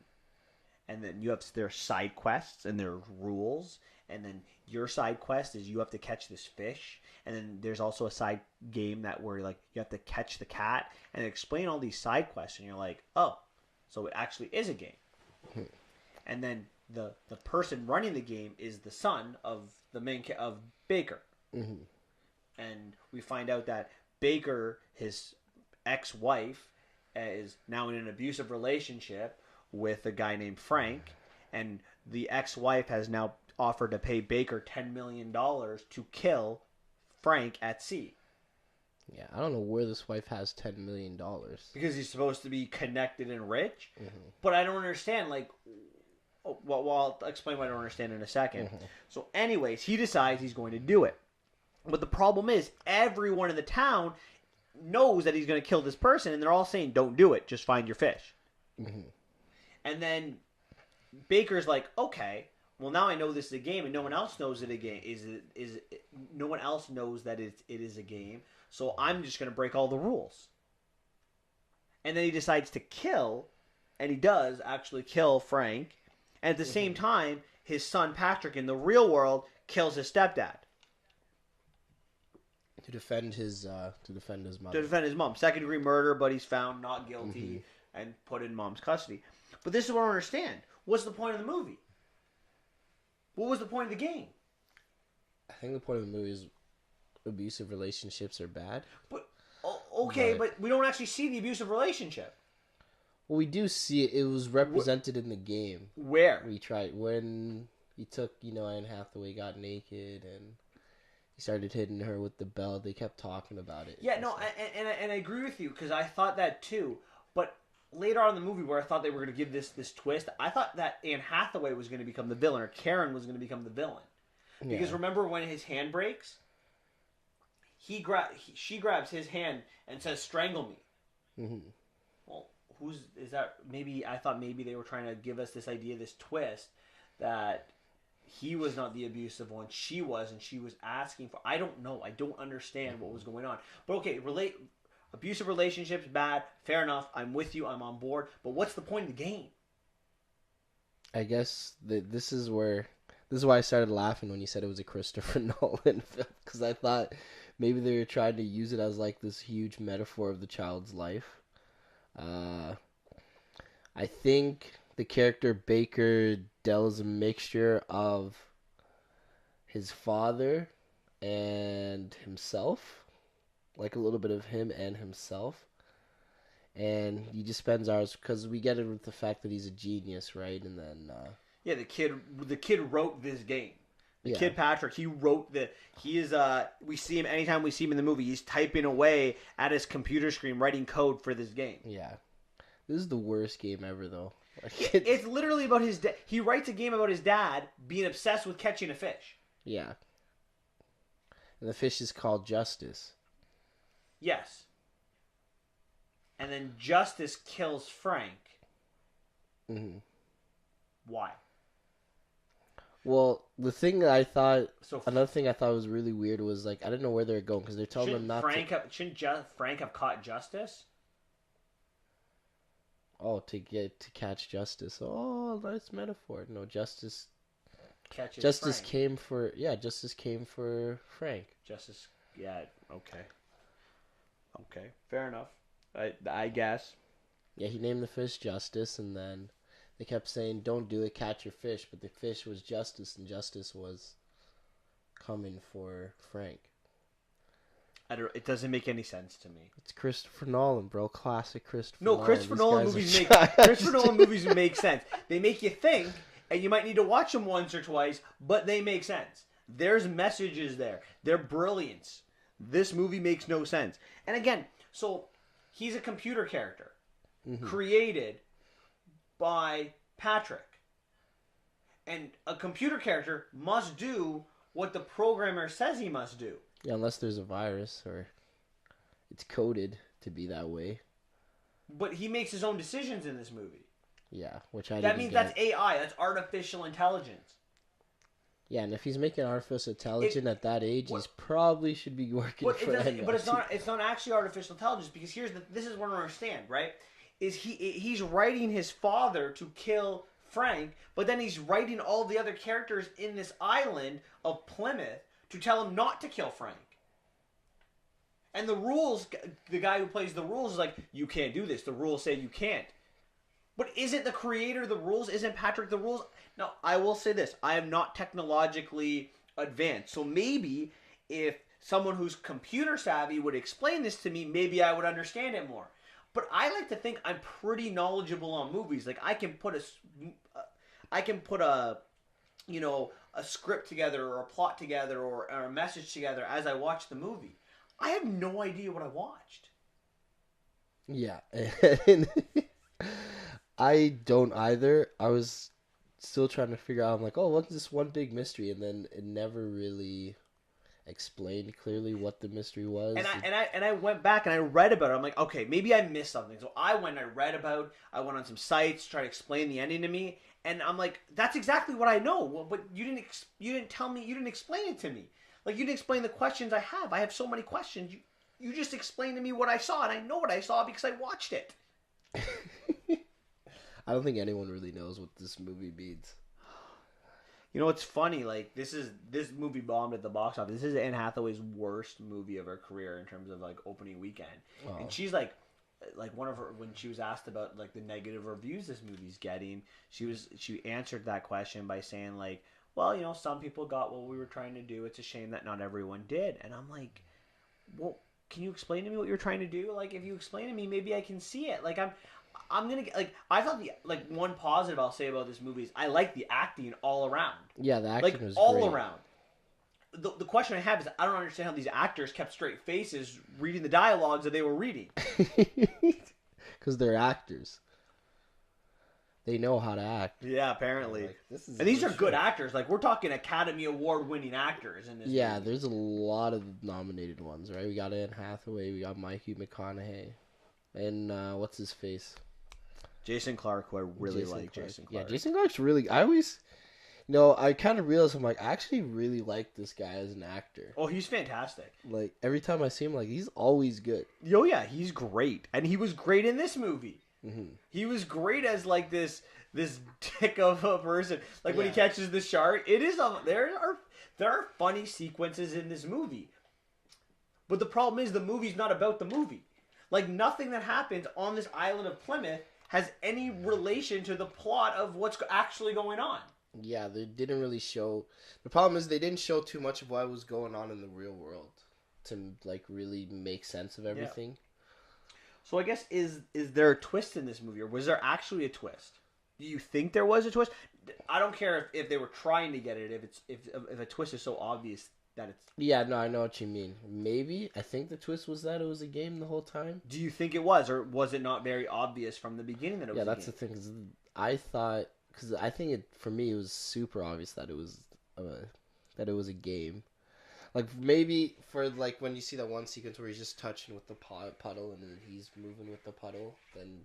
A: And then there are side quests and there are rules. And then your side quest is you have to catch this fish. And then there's also a side game where you have to catch the cat. And explain all these side quests. And you're like, oh, so it actually is a game. And then the person running the game is the son of of Baker.
B: Mm-hmm.
A: And we find out that Baker, his ex-wife, is now in an abusive relationship with a guy named Frank, and the ex-wife has now offered to pay Baker $10 million to kill Frank at sea.
B: Yeah, I don't know where this wife has $10 million.
A: Because he's supposed to be connected and rich.
B: Mm-hmm.
A: But I don't understand, like... Well, I'll explain what I don't understand in a second.
B: Mm-hmm.
A: So anyways, he decides he's going to do it. But the problem is, everyone in the town knows that he's going to kill this person, and they're all saying, don't do it, just find your fish.
B: Mm-hmm.
A: And then Baker's like, okay, well now I know this is a game, and no one else knows that no one else knows that it is a game, so I'm just going to break all the rules. And then he decides to kill, and he does actually kill Frank. And at the same time, his son Patrick in the real world kills his stepdad
B: To defend his mother.
A: to defend his mom. Second degree murder, but he's found not guilty and put in mom's custody. But this is what I don't understand. What's the point of the movie? What was the point of the game?
B: I think the point of the movie is abusive relationships are bad.
A: But okay, but we don't actually see the abusive relationship.
B: Well, we do see it. It was represented in the game.
A: Where?
B: When he took, Anne Hathaway got naked and he started hitting her with the belt. They kept talking about it.
A: Yeah, no, and I agree with you because I thought that too. But later on in the movie, where I thought they were going to give this twist, I thought that Anne Hathaway was going to become the villain, or Karen was going to become the villain. Because remember when his hand breaks, she grabs his hand and says, "Strangle me."
B: Mm-hmm.
A: Well, is that? Maybe I thought maybe they were trying to give us this idea, this twist, that he was not the abusive one, she was, and she was asking for. I don't know. I don't understand what was going on. But okay, abusive relationships bad. Fair enough. I'm with you. I'm on board. But what's the point of the game?
B: I guess this is why I started laughing when you said it was a Christopher Nolan film, because I thought maybe they were trying to use it as like this huge metaphor of the child's life. I think the character Baker does a mixture of his father and himself, like a little bit of him and himself. And he just spends hours, because we get it with the fact that he's a genius, right? And then
A: yeah, the kid wrote this game. The
B: Yeah.
A: kid Patrick, he wrote we see him anytime we see him in the movie, he's typing away at his computer screen writing code for this game.
B: Yeah. This is the worst game ever, though. Like,
A: It's literally about his dad. He writes a game about his dad being obsessed with catching a fish.
B: Yeah. And the fish is called Justice.
A: Yes. And then Justice kills Frank.
B: Mm-hmm.
A: Why?
B: Well, another thing I thought was really weird was, like, I didn't know where they were going, because they're telling him not to...
A: Shouldn't Frank have caught Justice?
B: Oh, to catch Justice. Oh, nice metaphor. No, Justice
A: Frank.
B: came for Frank.
A: Justice, yeah, okay. Okay, fair enough. I guess.
B: Yeah, he named the fish Justice, and then they kept saying, "Don't do it, catch your fish," but the fish was justice, and justice was coming for Frank.
A: It doesn't make any sense to me.
B: It's Christopher Nolan, bro. Classic Christopher
A: No,
B: Nolan.
A: Christopher
B: These
A: Nolan
B: guys
A: movies
B: are
A: make
B: trash.
A: Christopher Nolan movies make sense. They make you think, and you might need to watch them once or twice, but they make sense. There's messages there. They're brilliance. This movie makes no sense. And again, so he's a computer character created by Patrick. And a computer character must do what the programmer says he must do.
B: Yeah, unless there's a virus or it's coded to be that way.
A: But he makes his own decisions in this movie.
B: Yeah, which I
A: That
B: didn't
A: means
B: get.
A: that's AI. That's artificial intelligence.
B: Yeah, and if he's making artificial intelligence at that age, he's probably should be working
A: But
B: for MIT.
A: But it's not actually artificial intelligence, because this is what I don't understand, right? Is he's writing his father to kill Frank, but then he's writing all the other characters in this island of Plymouth to tell him not to kill Frank. And the rules, the guy who plays the rules is like, you can't do this. The rules say you can't. But isn't the creator the rules? Isn't Patrick the rules? Now, I will say this. I am not technologically advanced. So maybe if someone who's computer savvy would explain this to me, maybe I would understand it more. But I like to think I'm pretty knowledgeable on movies. Like, I can put a script together or a plot together or a message together as I watch the movie. I have no idea what I watched.
B: Yeah. I don't either. I was still trying to figure out, I'm like, oh, what's this one big mystery? And then it never really explained clearly what the mystery was.
A: And I went back and I read about it. I'm like, okay, maybe I missed something. So I went on some sites, tried to explain the ending to me, and I'm like, that's exactly what I know. Well, but you didn't tell me, you didn't explain it to me. Like, you didn't explain the questions I have. I have so many questions. You just explained to me what I saw, and I know what I saw because I watched it.
B: I don't think anyone really knows what this movie means.
A: You know, it's funny. Like, this movie bombed at the box office. This is Anne Hathaway's worst movie of her career in terms of like opening weekend. Oh. And she's like one of her, when she was asked about like the negative reviews this movie's getting, she answered that question by saying like, well, you know, some people got what we were trying to do. It's a shame that not everyone did. And I'm like, well, can you explain to me what you're trying to do? Like, if you explain to me, maybe I can see it. Like, I'm gonna get, like, I thought one positive I'll say about this movie is I like the acting all around.
B: Yeah, the acting was
A: all
B: great.
A: around. The question I have is I don't understand how these actors kept straight faces reading the dialogues that they were reading.
B: Because they're actors. They know how to act.
A: Yeah, apparently.
B: Like,
A: and these are good actors. Like, we're talking Academy Award winning actors in this movie.
B: There's a lot of nominated ones, right? We got Anne Hathaway, we got Matthew McConaughey, and what's his face?
A: Jason Clarke, who I really like. Jason Clarke.
B: Yeah, Jason Clarke's really... I kind of realized, I'm like, I actually really like this guy as an actor.
A: Oh, he's fantastic.
B: Like, every time I see him, like, he's always good.
A: Oh, yeah, he's great. And he was great in this movie.
B: Mm-hmm.
A: He was great as like this dick of a person. Like when he catches the shark, there are funny sequences in this movie. But the problem is the movie's not about the movie. Like, nothing that happens on this island of Plymouth has any relation to the plot of what's actually going on.
B: Yeah, they didn't really show. The problem is they didn't show too much of what was going on in the real world to like really make sense of everything. Yeah.
A: So I guess is there a twist in this movie, or was there actually a twist? Do you think there was a twist? I don't care if they were trying to get it. If a twist is so obvious that it's...
B: Yeah, no, I know what you mean. Maybe I think the twist was that it was a game the whole time.
A: Do you think it was, or was it not very obvious from the beginning that it was?
B: Yeah, that's the thing. I thought, because I think for me it was super obvious that it was a game. Like, maybe for, like, when you see that one sequence where he's just touching with the puddle and then he's moving with the puddle, then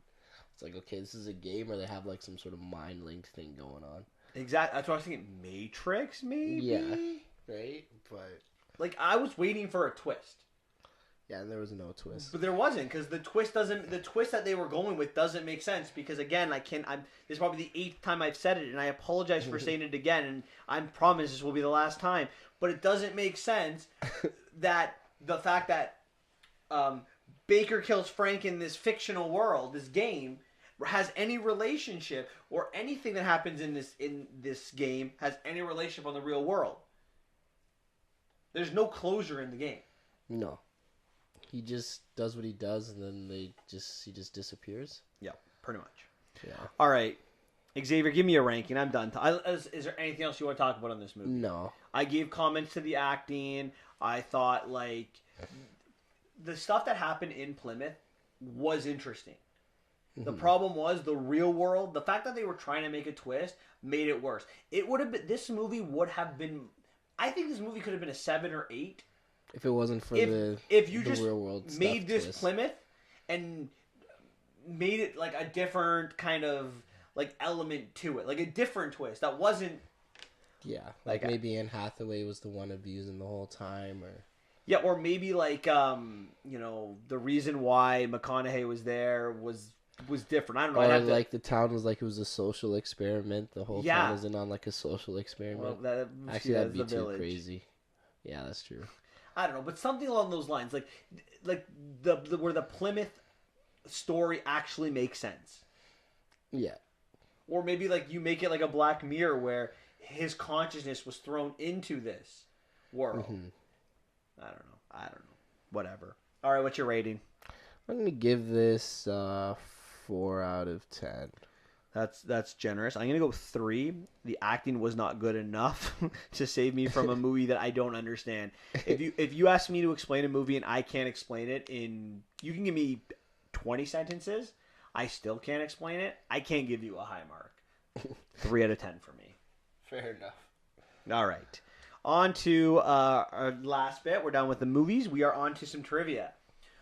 B: it's like, okay, this is a game, or they have, like, some sort of mind-linked thing going on.
A: Exactly. That's what I was thinking. Matrix, maybe?
B: Yeah. Right? But...
A: Like, I was waiting for a twist.
B: Yeah, and there was no twist.
A: But there wasn't, because the twist that they were going with doesn't make sense, because, again, this is probably the 8th time I've said it, and I apologize for saying it again, and I promise this will be the last time, but it doesn't make sense that the fact that Baker kills Frank in this fictional world, this game, has any relationship, or anything that happens in this game has any relationship on the real world. There's no closure in the game.
B: No. He just does what he does, and then he just disappears.
A: Yeah, pretty much.
B: Yeah.
A: All right, Xavier, give me a ranking. I'm done. Is there anything else you want to talk about on this movie?
B: No.
A: I gave comments to the acting. I thought the stuff that happened in Plymouth was interesting. The problem was the real world. The fact that they were trying to make a twist made it worse. It would have been. This movie would have been. I think this movie could have been a 7 or 8
B: if it wasn't for
A: if you just
B: real world
A: made this
B: twist.
A: Plymouth and made it like a different kind of element to it, like a different twist that wasn't.
B: Yeah, like maybe Anne Hathaway was the one abusing the whole time, or.
A: Yeah, or maybe the reason why McConaughey was there was different. I don't know.
B: Or the town was it was a social experiment. The whole town was in on a social experiment.
A: Well,
B: actually, that'd be too crazy. Yeah, that's true.
A: I don't know, but something along those lines, like where the Plymouth story actually makes sense.
B: Yeah. Or
A: maybe you make it like a Black Mirror where his consciousness was thrown into this world.
B: Mm-hmm.
A: I don't know. Whatever. All right, what's your rating?
B: I'm going to give this 4 out of 10.
A: That's generous. I'm going to go 3. The acting was not good enough to save me from a movie that I don't understand. If you ask me to explain a movie and I can't explain it you can give me 20 sentences, I still can't explain it. I can't give you a high mark. 3 out of 10 for me.
B: Fair enough.
A: All right. On to our last bit. We're done with the movies. We are on to some trivia.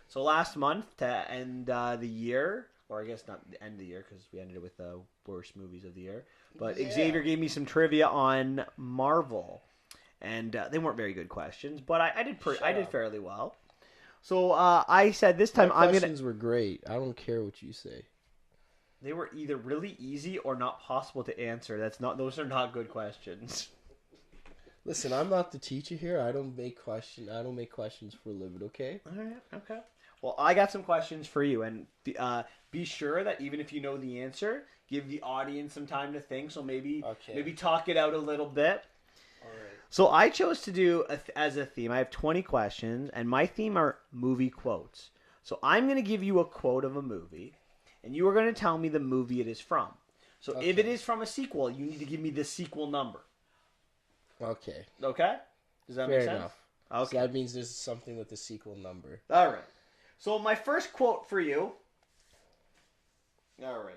A: So last month, to end the year, or I guess not the end of the year because we ended it with the worst movies of the year, but Xavier gave me some trivia on Marvel. And they weren't very good questions, but I did fairly well. So I said this time I'm going to...
B: questions were great. I don't care what you say.
A: They were either really easy or not possible to answer. Those are not good questions.
B: Listen, I'm not the teacher here. I don't make questions for a living, okay?
A: All right, okay. Well, I got some questions for you, and be sure that even if you know the answer, give the audience some time to think. So maybe talk it out a little bit.
B: All right.
A: So I chose to do as a theme. I have 20 questions, and my theme are movie quotes. So I'm going to give you a quote of a movie, and you are going to tell me the movie it is from. So if it is from a sequel, you need to give me the sequel number.
B: Okay.
A: Okay? Does that make sense?
B: Fair enough. Okay. So that means there's something with the sequel number.
A: All right. So my first quote for you. All right.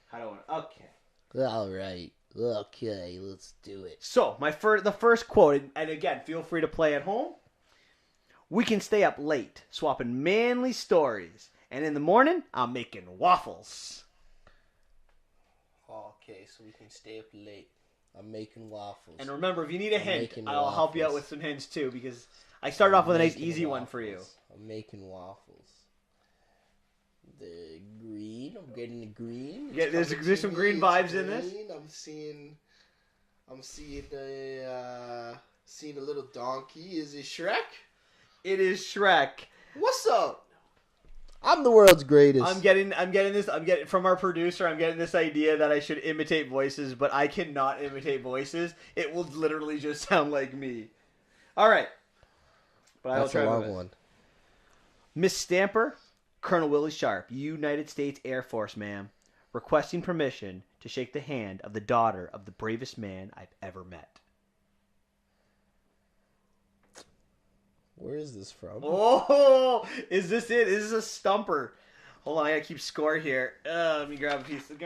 A: How do I want to... Okay.
B: All right. Okay, let's do it.
A: So the first quote, and again, feel free to play at home. We can stay up late, swapping manly stories. And in the morning, I'm making waffles.
B: Okay, so we can stay up late. I'm making waffles.
A: And remember, if you need a hint, I'll help you out with some hints too, because I started off with a nice easy one for you.
B: I'm making waffles. The green, I'm getting the green.
A: Yeah, there's some green vibes in this.
B: I'm seeing a little donkey. Is it Shrek?
A: It is Shrek.
B: What's up? I'm the world's greatest.
A: I'm getting from our producer. I'm getting this idea that I should imitate voices, but I cannot imitate voices. It will literally just sound like me. All right, but I will try. That's a long one. Miss Stamper, Colonel Willie Sharp, United States Air Force, ma'am, requesting permission to shake the hand of the daughter of the bravest man I've ever met.
B: Where is this from?
A: Oh, is this it? Is this a stumper? Hold on, I gotta keep score here. Let me grab a piece of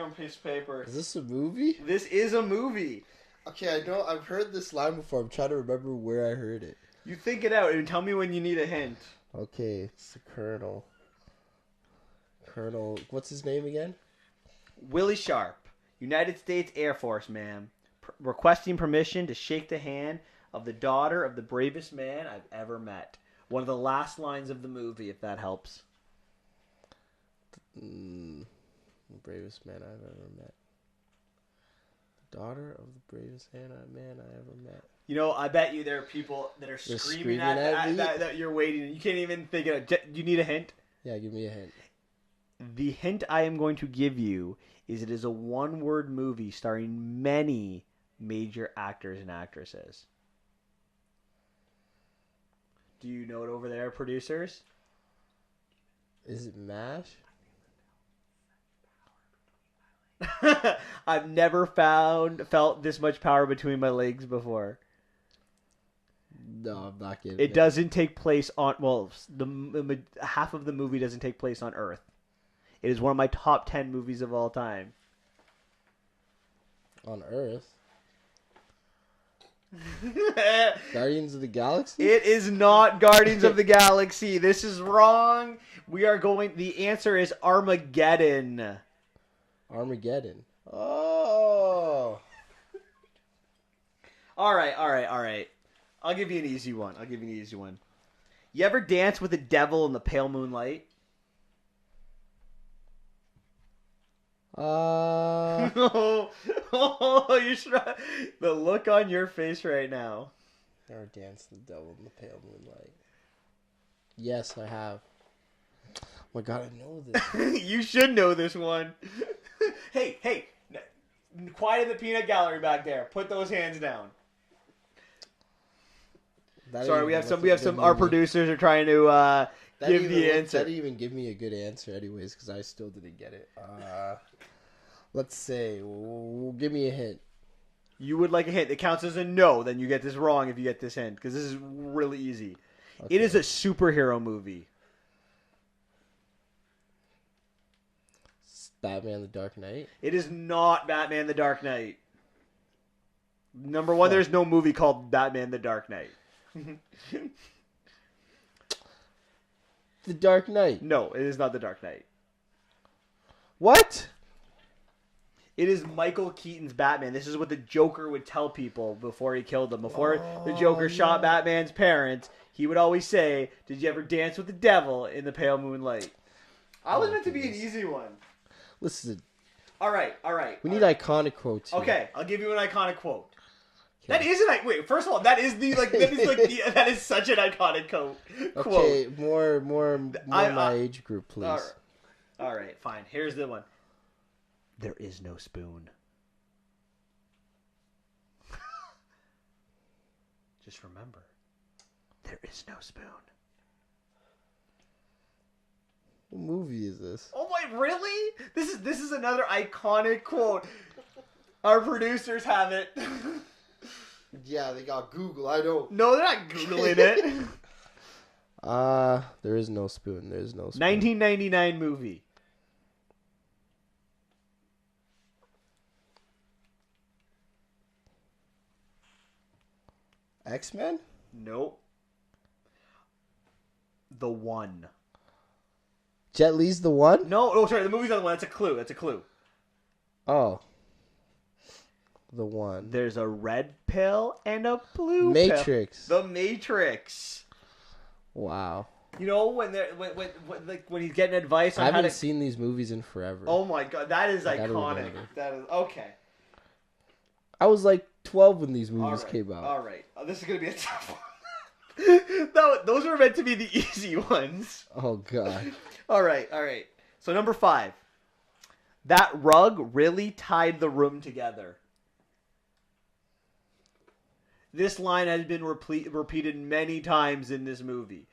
A: paper.
B: Is this a movie?
A: This is a movie.
B: Okay, I know. I've heard this line before. I'm trying to remember where I heard it.
A: You think it out and tell me when you need a hint.
B: Okay, it's the Colonel. Colonel, what's his name again?
A: Willie Sharp, United States Air Force, ma'am, requesting permission to shake the hand of the daughter of the bravest man I've ever met. One of the last lines of the movie, if that helps.
B: The bravest man I've ever met. The daughter of the bravest man I ever met.
A: You know, I bet you there are people that are screaming at that you're waiting and you can't even think of it. Do you need a hint?
B: Yeah, give me a hint.
A: The hint I am going to give you is it is a one-word movie starring many major actors and actresses. Do you know it over there, producers?
B: Is it MASH?
A: I've never felt this much power between my legs before.
B: No, I'm not getting
A: It doesn't take place on, well, half of the movie doesn't take place on Earth. It is one of my top 10 movies of all time.
B: On Earth? Guardians of the Galaxy?
A: It is not Guardians of the Galaxy. This is wrong. The answer is Armageddon.
B: Armageddon. Oh.
A: All right. I'll give you an easy one. You ever dance with the devil in the pale moonlight? Oh, you should. The look on your face right now.
B: Never danced the devil in the pale moonlight. Yes, I have. Oh my god, I know this.
A: You should know this one. Hey, quiet in the peanut gallery back there. Put those hands down. Sorry, we have some. Our producers are trying to give the answer.
B: That didn't even give me a good answer, anyways, because I still didn't get it. Let's say, give me a hint.
A: You would like a hint. It counts as a no. Then you get this wrong if you get this hint, because this is really easy. Okay. It is a superhero movie.
B: Batman: The Dark Knight.
A: It is not Batman: The Dark Knight. Number one, there's no movie called Batman: The Dark Knight.
B: The Dark Knight.
A: No, it is not The Dark Knight.
B: What?
A: It is Michael Keaton's Batman. This is what the Joker would tell people before he killed them. Before the Joker shot Batman's parents, he would always say, "Did you ever dance with the devil in the pale moonlight?" I was meant to be an easy one.
B: Listen.
A: All right.
B: We need iconic quotes here.
A: Okay, I'll give you an iconic quote. Okay. That is wait. First of all, that is that is such an iconic quote.
B: Okay, more my age group, please.
A: All right, fine. Here's the one. There is no spoon. Just remember, there is no spoon.
B: What movie is this?
A: Oh my, really? This is another iconic quote. Our producers have it.
B: Yeah, they got Google. I don't.
A: No, they're not Googling it.
B: There is no spoon. There's no spoon.
A: 1999 movie.
B: X-Men?
A: Nope. The One.
B: Jet Li's The One?
A: No, sorry, the movie's not The One. That's a clue.
B: Oh. The One.
A: There's a red pill and a blue
B: Matrix.
A: pill. The Matrix.
B: Wow.
A: You know when he's getting advice on
B: I haven't seen these movies in forever.
A: Oh my god, that is iconic. That is okay.
B: I was like 12 when these movies came out.
A: All right. This is going to be a tough one. Those were meant to be the easy ones.
B: Oh, God.
A: All right. So, number 5. That rug really tied the room together. This line has been repeated many times in this movie.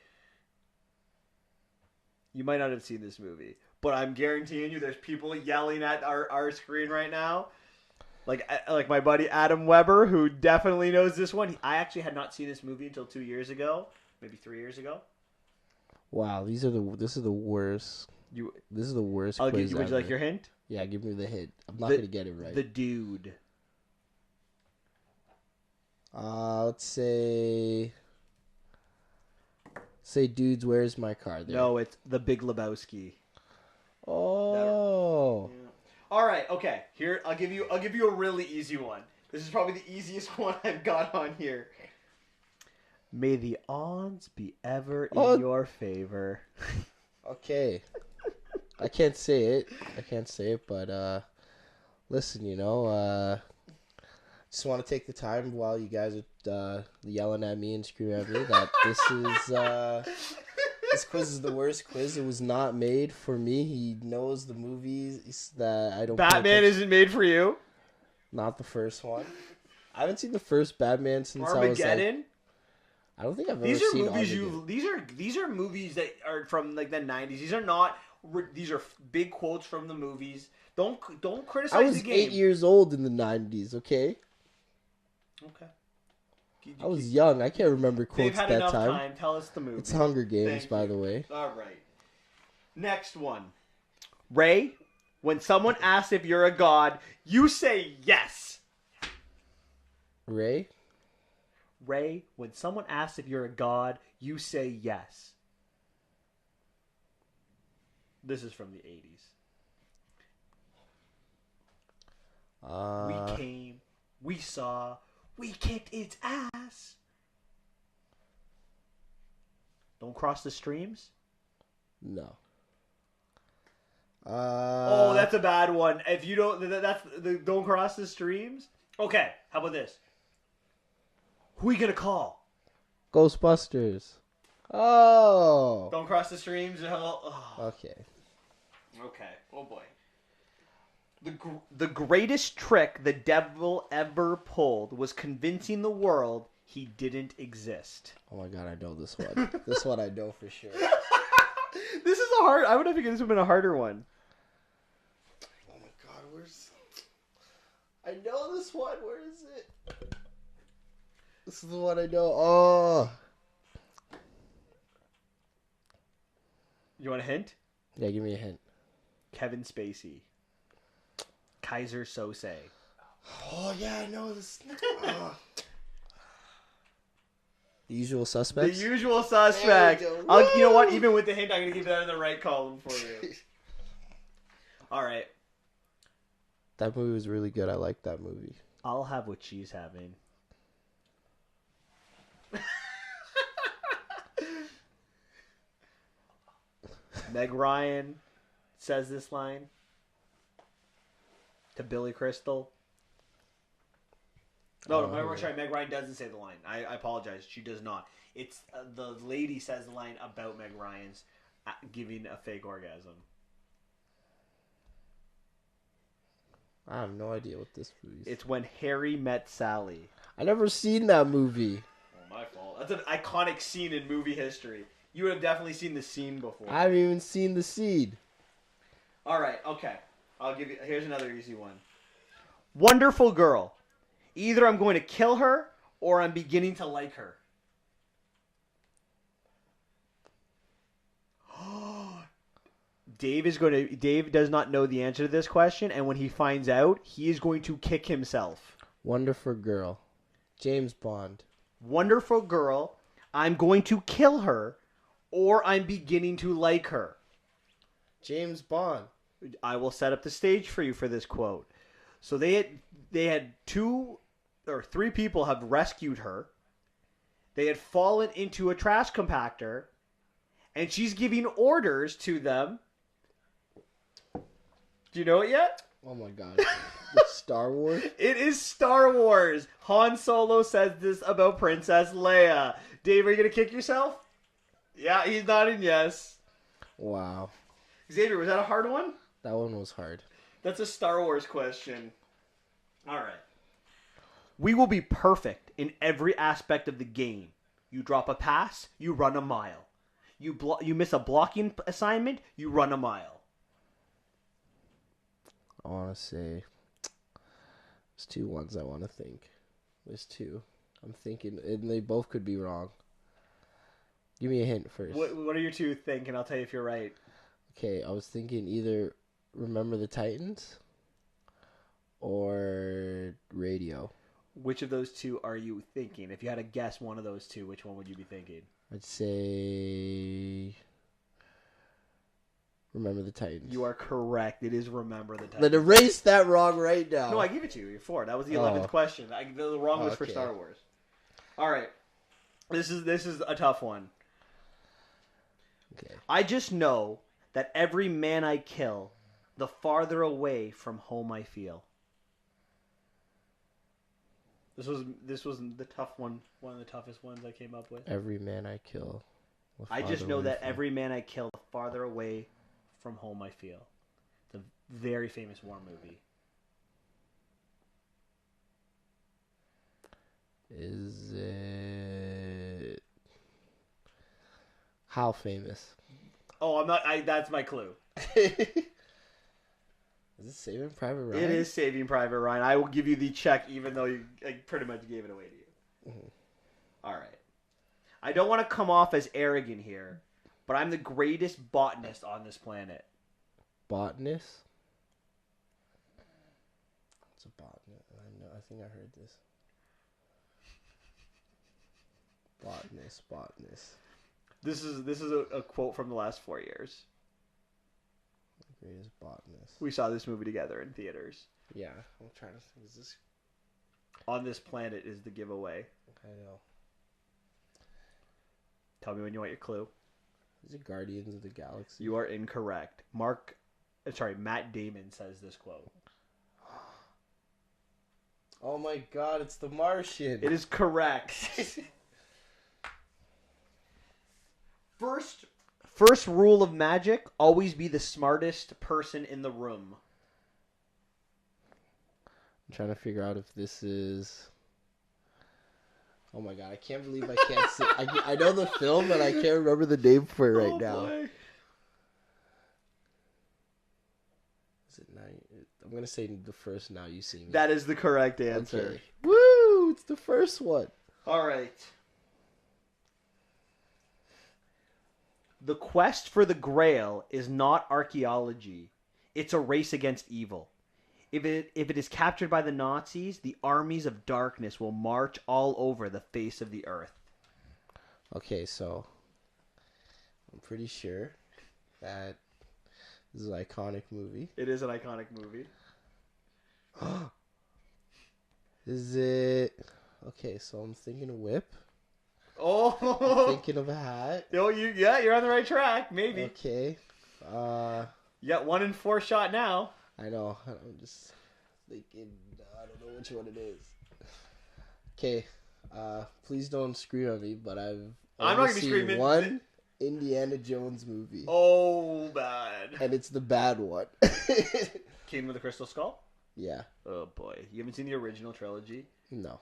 A: You might not have seen this movie, but I'm guaranteeing you there's people yelling at our screen right now. Like my buddy Adam Weber, who definitely knows this one. I actually had not seen this movie until 2 years ago, maybe 3 years ago.
B: Wow, this is the worst. This is the worst.
A: Would you like your hint?
B: Yeah, give me the hint. I'm not gonna get it right.
A: The Dude.
B: Let's say Dudes, where's my car? There.
A: No, it's The Big Lebowski.
B: Oh.
A: Yeah. All right, okay. Here, I'll give you a really easy one. This is probably the easiest one I've got on here. May the odds be ever in your favor.
B: Okay. I can't say it, but listen, just want to take the time while you guys are yelling at me and screaming at me that this is This quiz is the worst quiz. It was not made for me. He knows the movies that I don't.
A: Batman isn't made for you.
B: Not the first one. I haven't seen the first Batman since
A: Armageddon.
B: I was like. I don't think I've ever seen
A: movies
B: Armageddon.
A: These are movies that are from like the 90s. These are not. These are big quotes from the movies. Don't criticize
B: I was
A: the game.
B: 8 years old in the 90s. Okay.
A: Okay.
B: I was young. I can't remember
A: They've
B: quotes
A: had
B: that
A: enough
B: time.
A: time. Tell us the movie.
B: It's Hunger Games,
A: Thank
B: by
A: you.
B: the way.
A: All right. Next one. Ray, when someone asks if you're a god, you say yes.
B: Ray,
A: when someone asks if you're a god, you say yes. This is from the 80s. We came, we saw, we kicked its ass. Don't cross the streams?
B: No.
A: Oh, that's a bad one. If you don't, that's the don't cross the streams. Okay, how about this? Who are you gonna call?
B: Ghostbusters. Oh.
A: Don't cross the streams. Oh.
B: Okay.
A: Okay. Oh boy. The greatest trick the devil ever pulled was convincing the world he didn't exist.
B: Oh my god, I know this one. This one I know for sure.
A: This is a hard. I would have figured this would have been a harder one.
B: Oh my god, where's? I know this one. Where is it? This is the one I know. Oh.
A: You want a hint?
B: Yeah, give me a hint.
A: Kevin Spacey. Kaiser Sose.
B: Oh yeah, I know this. The Usual Suspects.
A: The Usual Suspects. You know what? Even with the hint, I'm gonna give that in the right column for you. All right.
B: That movie was really good. I liked that movie.
A: I'll have what she's having. Meg Ryan says this line to Billy Crystal. No, sorry, Meg Ryan doesn't say the line. I apologize. She does not. It's the lady says the line about Meg Ryan's giving a fake orgasm.
B: I have no idea what this movie is.
A: It's When Harry Met Sally.
B: I never seen that movie.
A: Oh, my fault. That's an iconic scene in movie history. You would have definitely seen the scene before.
B: I haven't even seen the seed.
A: All right, okay. I'll give you. Here's another easy one. Wonderful girl. Either I'm going to kill her or I'm beginning to like her. Dave does not know the answer to this question, and when he finds out, he is going to kick himself.
B: Wonderful girl. James Bond.
A: Wonderful girl. I'm going to kill her or I'm beginning to like her.
B: James Bond.
A: I will set up the stage for you for this quote. So they had 2 or 3 people have rescued her. They had fallen into a trash compactor, and she's giving orders to them. Do you know it yet?
B: Oh my god. It's Star Wars?
A: It is Star Wars. Han Solo says this about Princess Leia. Dave, are you going to kick yourself? Yeah, he's nodding yes.
B: Wow.
A: Xavier, was that a hard one?
B: That one was hard.
A: That's a Star Wars question. All right. We will be perfect in every aspect of the game. You drop a pass, you run a mile. You miss a blocking assignment, you run a mile.
B: I want to say... There's 2 ones I want to think. There's 2. I'm thinking... And they both could be wrong. Give me a hint first.
A: What are your 2 think, and I'll tell you if you're right.
B: Okay, I was thinking either Remember the Titans or Radio.
A: Which of those 2 are you thinking? If you had to guess one of those 2, which one would you be thinking?
B: I'd say Remember the Titans.
A: You are correct. It is Remember the Titans.
B: Then erase that wrong right now.
A: No, I give it to you. You're 4. That was the 11th question. The wrong was for Star Wars. All right. This is a tough one.
B: Okay.
A: I just know that every man I kill, the farther away from home I feel. This was the tough one of the toughest ones I came up with.
B: Every man I kill,
A: I just know that every man I kill, the farther away from home I feel. It's a very famous war movie.
B: Is it... How famous?
A: Oh, I'm not. That's my clue.
B: Is it Saving Private Ryan?
A: It is Saving Private Ryan. I will give you the check, even though I pretty much gave it away to you.
B: Mm-hmm.
A: All right. I don't want to come off as arrogant here, but I'm the greatest botanist on this planet.
B: Botanist? It's a botanist. I know. I think I heard this. Botanist.
A: This is a quote from the last 4 years.
B: The greatest botanist.
A: We saw this movie together in theaters.
B: Yeah, I'm trying to think. Is this...
A: On this planet is the giveaway.
B: I know.
A: Tell me when you want your clue.
B: Is it Guardians of the Galaxy?
A: You are incorrect. Matt Damon says this quote.
B: Oh my god, it's The Martian.
A: It is correct. First rule of magic, always be the smartest person in the room.
B: I'm trying to figure out if this is... Oh my god, I can't believe I can't see... I know the film, but I can't remember the name for it right now.
A: Boy.
B: Is it now? I'm going to say the first Now You See Me.
A: That is the correct answer.
B: Okay. Woo! It's the first one.
A: All right. The quest for the Grail is not archaeology. It's a race against evil. If it is captured by the Nazis, the armies of darkness will march all over the face of the earth.
B: Okay, so I'm pretty sure that this is an iconic movie.
A: It is an iconic movie.
B: Is it... Okay, so I'm thinking a whip.
A: Oh!
B: I'm thinking of a hat.
A: Oh, you're on the right track. Maybe.
B: Okay.
A: You got 1 in 4 shot now.
B: I know. I'm just thinking. I don't know which one it is. Okay. Please don't scream at me, but I'm
A: not gonna be screaming.
B: One Indiana Jones movie.
A: Oh, bad.
B: And it's the bad one.
A: Kingdom of the Crystal Skull?
B: Yeah.
A: Oh, boy. You haven't seen the original trilogy?
B: No.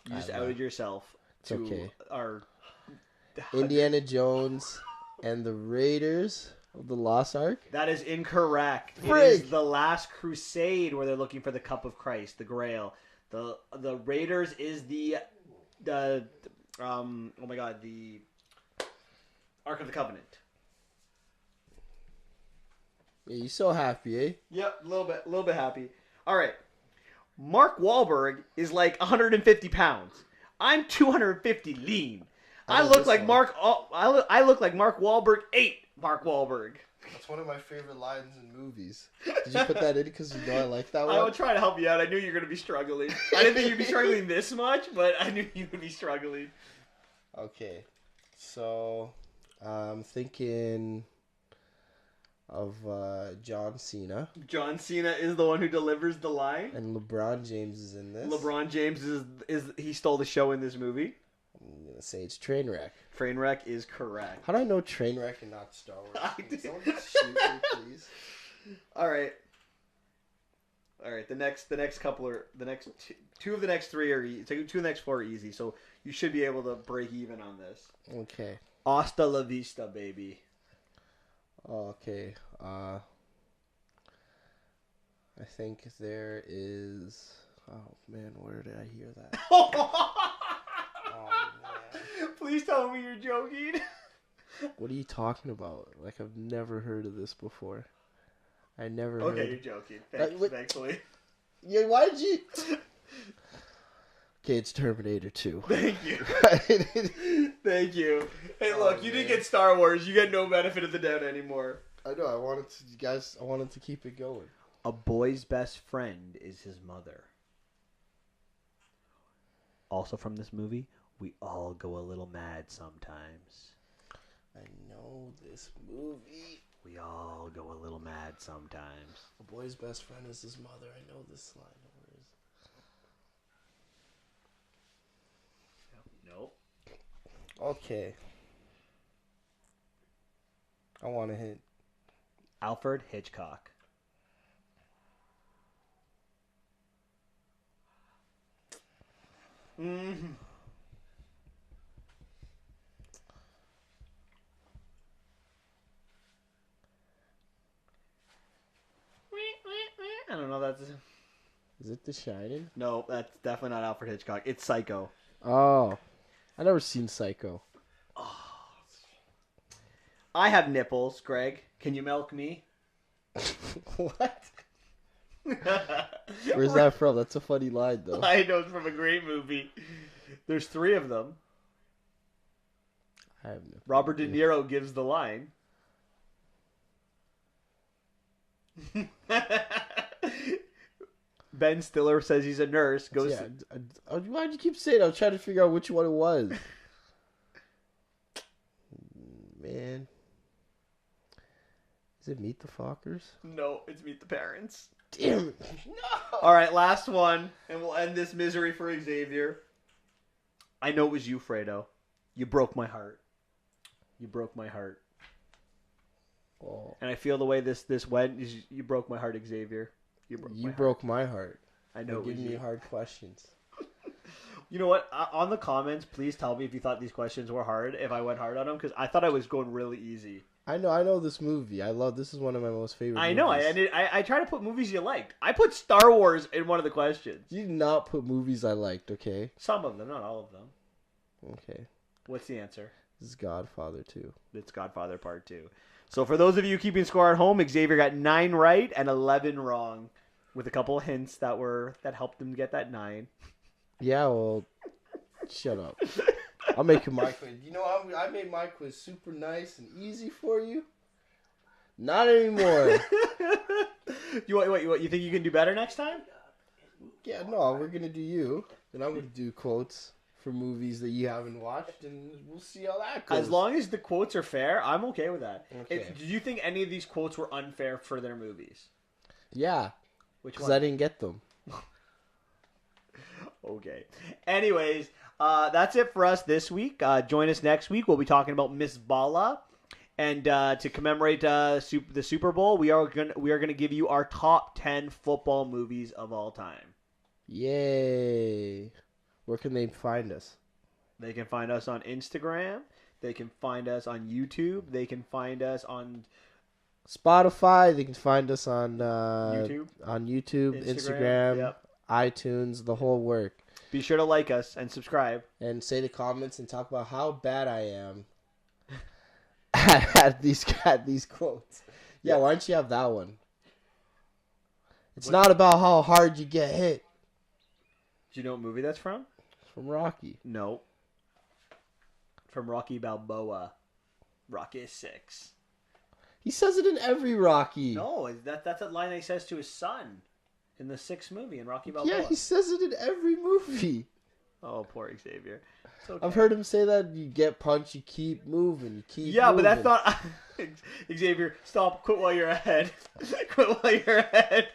A: You just outed yourself to
B: okay.
A: our...
B: Indiana Jones and the Raiders of the Lost Ark?
A: That is incorrect.
B: Frick.
A: It is the Last Crusade where they're looking for the Cup of Christ, the Grail. The Raiders is the Ark of the Covenant.
B: Yeah, you so happy, eh?
A: Yep, a little bit happy. All right. Mark Wahlberg is like 150 pounds. I'm 250 lean. I look like Mark Wahlberg ate Mark Wahlberg.
B: That's one of my favorite lines in movies. Did you put that in because you know I like that one?
A: I will try to help you out. I knew you were going to be struggling. I didn't think you'd be struggling this much, but I knew you would be struggling.
B: Okay. So, I'm thinking of John Cena.
A: John Cena is the one who delivers the line.
B: And LeBron James is in this.
A: LeBron James is he stole the show in this movie.
B: I'm going to say it's Trainwreck.
A: Trainwreck is correct.
B: How do I know Trainwreck and not Star Wars? Can someone just shoot me, please?
A: All right. The next two of the next 3 are easy. 2 of the next 4 are easy. So you should be able to break even on this.
B: Okay.
A: Hasta la vista, baby.
B: Okay. I think there is... Oh, man, where did I hear that? Oh, man.
A: Please tell me you're joking.
B: What are you talking about? Like, I've never heard of this before. I never heard...
A: Okay, you're joking. Thankfully.
B: Yeah, why did you... Okay, it's Terminator 2.
A: Thank you. Thank you. Hey, look, you didn't get Star Wars. You get no benefit of the doubt anymore.
B: I know, I wanted to keep it going.
A: A boy's best friend is his mother. Also from this movie, we all go a little mad sometimes.
B: I know this movie.
A: We all go a little mad sometimes.
B: A boy's best friend is his mother. I know this line.
A: Nope.
B: Okay. I want a hint.
A: Alfred Hitchcock. Mm-hmm. I don't know. That's
B: Is it The Shining?
A: no. That's definitely not Alfred Hitchcock. It's Psycho.
B: Oh, I never seen Psycho.
A: I have nipples, Greg. Can you milk me?
B: What? Where's that from? That's a funny line, though.
A: I know it's from a great movie. There's 3 of them.
B: I have no
A: Robert De
B: idea.
A: Niro gives the line. Ben Stiller says he's a nurse. Goes.
B: Yeah, why'd you keep saying? I was trying to figure out which one it was. Man, is it Meet the Fockers?
A: No, it's Meet the Parents.
B: Damn it! No.
A: All right, last one, and we'll end this misery for Xavier. I know it was you, Fredo. You broke my heart. You broke my heart.
B: Oh,
A: And I feel the way this went is you broke my heart, Xavier. You
B: broke my heart.
A: I know.
B: You're giving me hard questions.
A: You know what? On the comments, please tell me if you thought these questions were hard. If I went hard on them, because I thought I was going really easy.
B: I know this movie. This is one of my most favorite.
A: I know.
B: movies.
A: I try to put movies you liked. I put Star Wars in one of the questions.
B: You did not put movies I liked. Okay.
A: Some of them, not all of them.
B: Okay.
A: What's the answer?
B: This is Godfather 2.
A: It's Godfather Part 2. So for those of you keeping score at home, Xavier got 9 right and 11 wrong, with a couple of hints that helped him get that 9.
B: Yeah, well, shut up. I'll make you my quiz. You know, I made my quiz super nice and easy for you. Not anymore.
A: You think you can do better next time?
B: Yeah, no, we're gonna do you, and I'm gonna do quotes for movies that you haven't watched, and we'll see how that goes.
A: As long as the quotes are fair, I'm okay with that.
B: Okay.
A: Did you think any of these quotes were unfair for their movies?
B: Yeah,
A: Which
B: because
A: one?
B: I didn't get them.
A: Okay. Anyways, that's it for us this week. Join us next week. We'll be talking about Miss Bala. And to commemorate the Super Bowl, we are gonna give you our top 10 football movies of all time.
B: Yay! Where can they find us?
A: They can find us on Instagram. They can find us on YouTube. They can find us on
B: Spotify. They can find us on
A: YouTube,
B: Instagram,
A: Yep.
B: iTunes, the whole work.
A: Be sure to like us and subscribe.
B: And say the comments and talk about how bad I am at these quotes. Yeah, why don't you have that one? It's not about how hard you get hit.
A: Do you know what movie that's from?
B: It's from Rocky.
A: No. From Rocky Balboa. Rocky 6.
B: He says it in every Rocky.
A: No, that's a line that he says to his son in the 6th movie in Rocky Balboa.
B: Yeah, he says it in every movie.
A: Oh, poor Xavier. It's okay.
B: I've heard him say that you get punched, you keep moving, you keep
A: Yeah,
B: moving.
A: but that's not... Xavier, stop. Quit while you're ahead. Quit while you're ahead.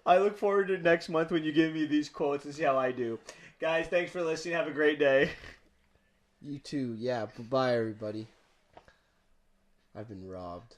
A: I look forward to next month when you give me these quotes and see how I do. Guys, thanks for listening. Have a great day.
B: You too. Yeah, bye-bye, everybody. I've been robbed.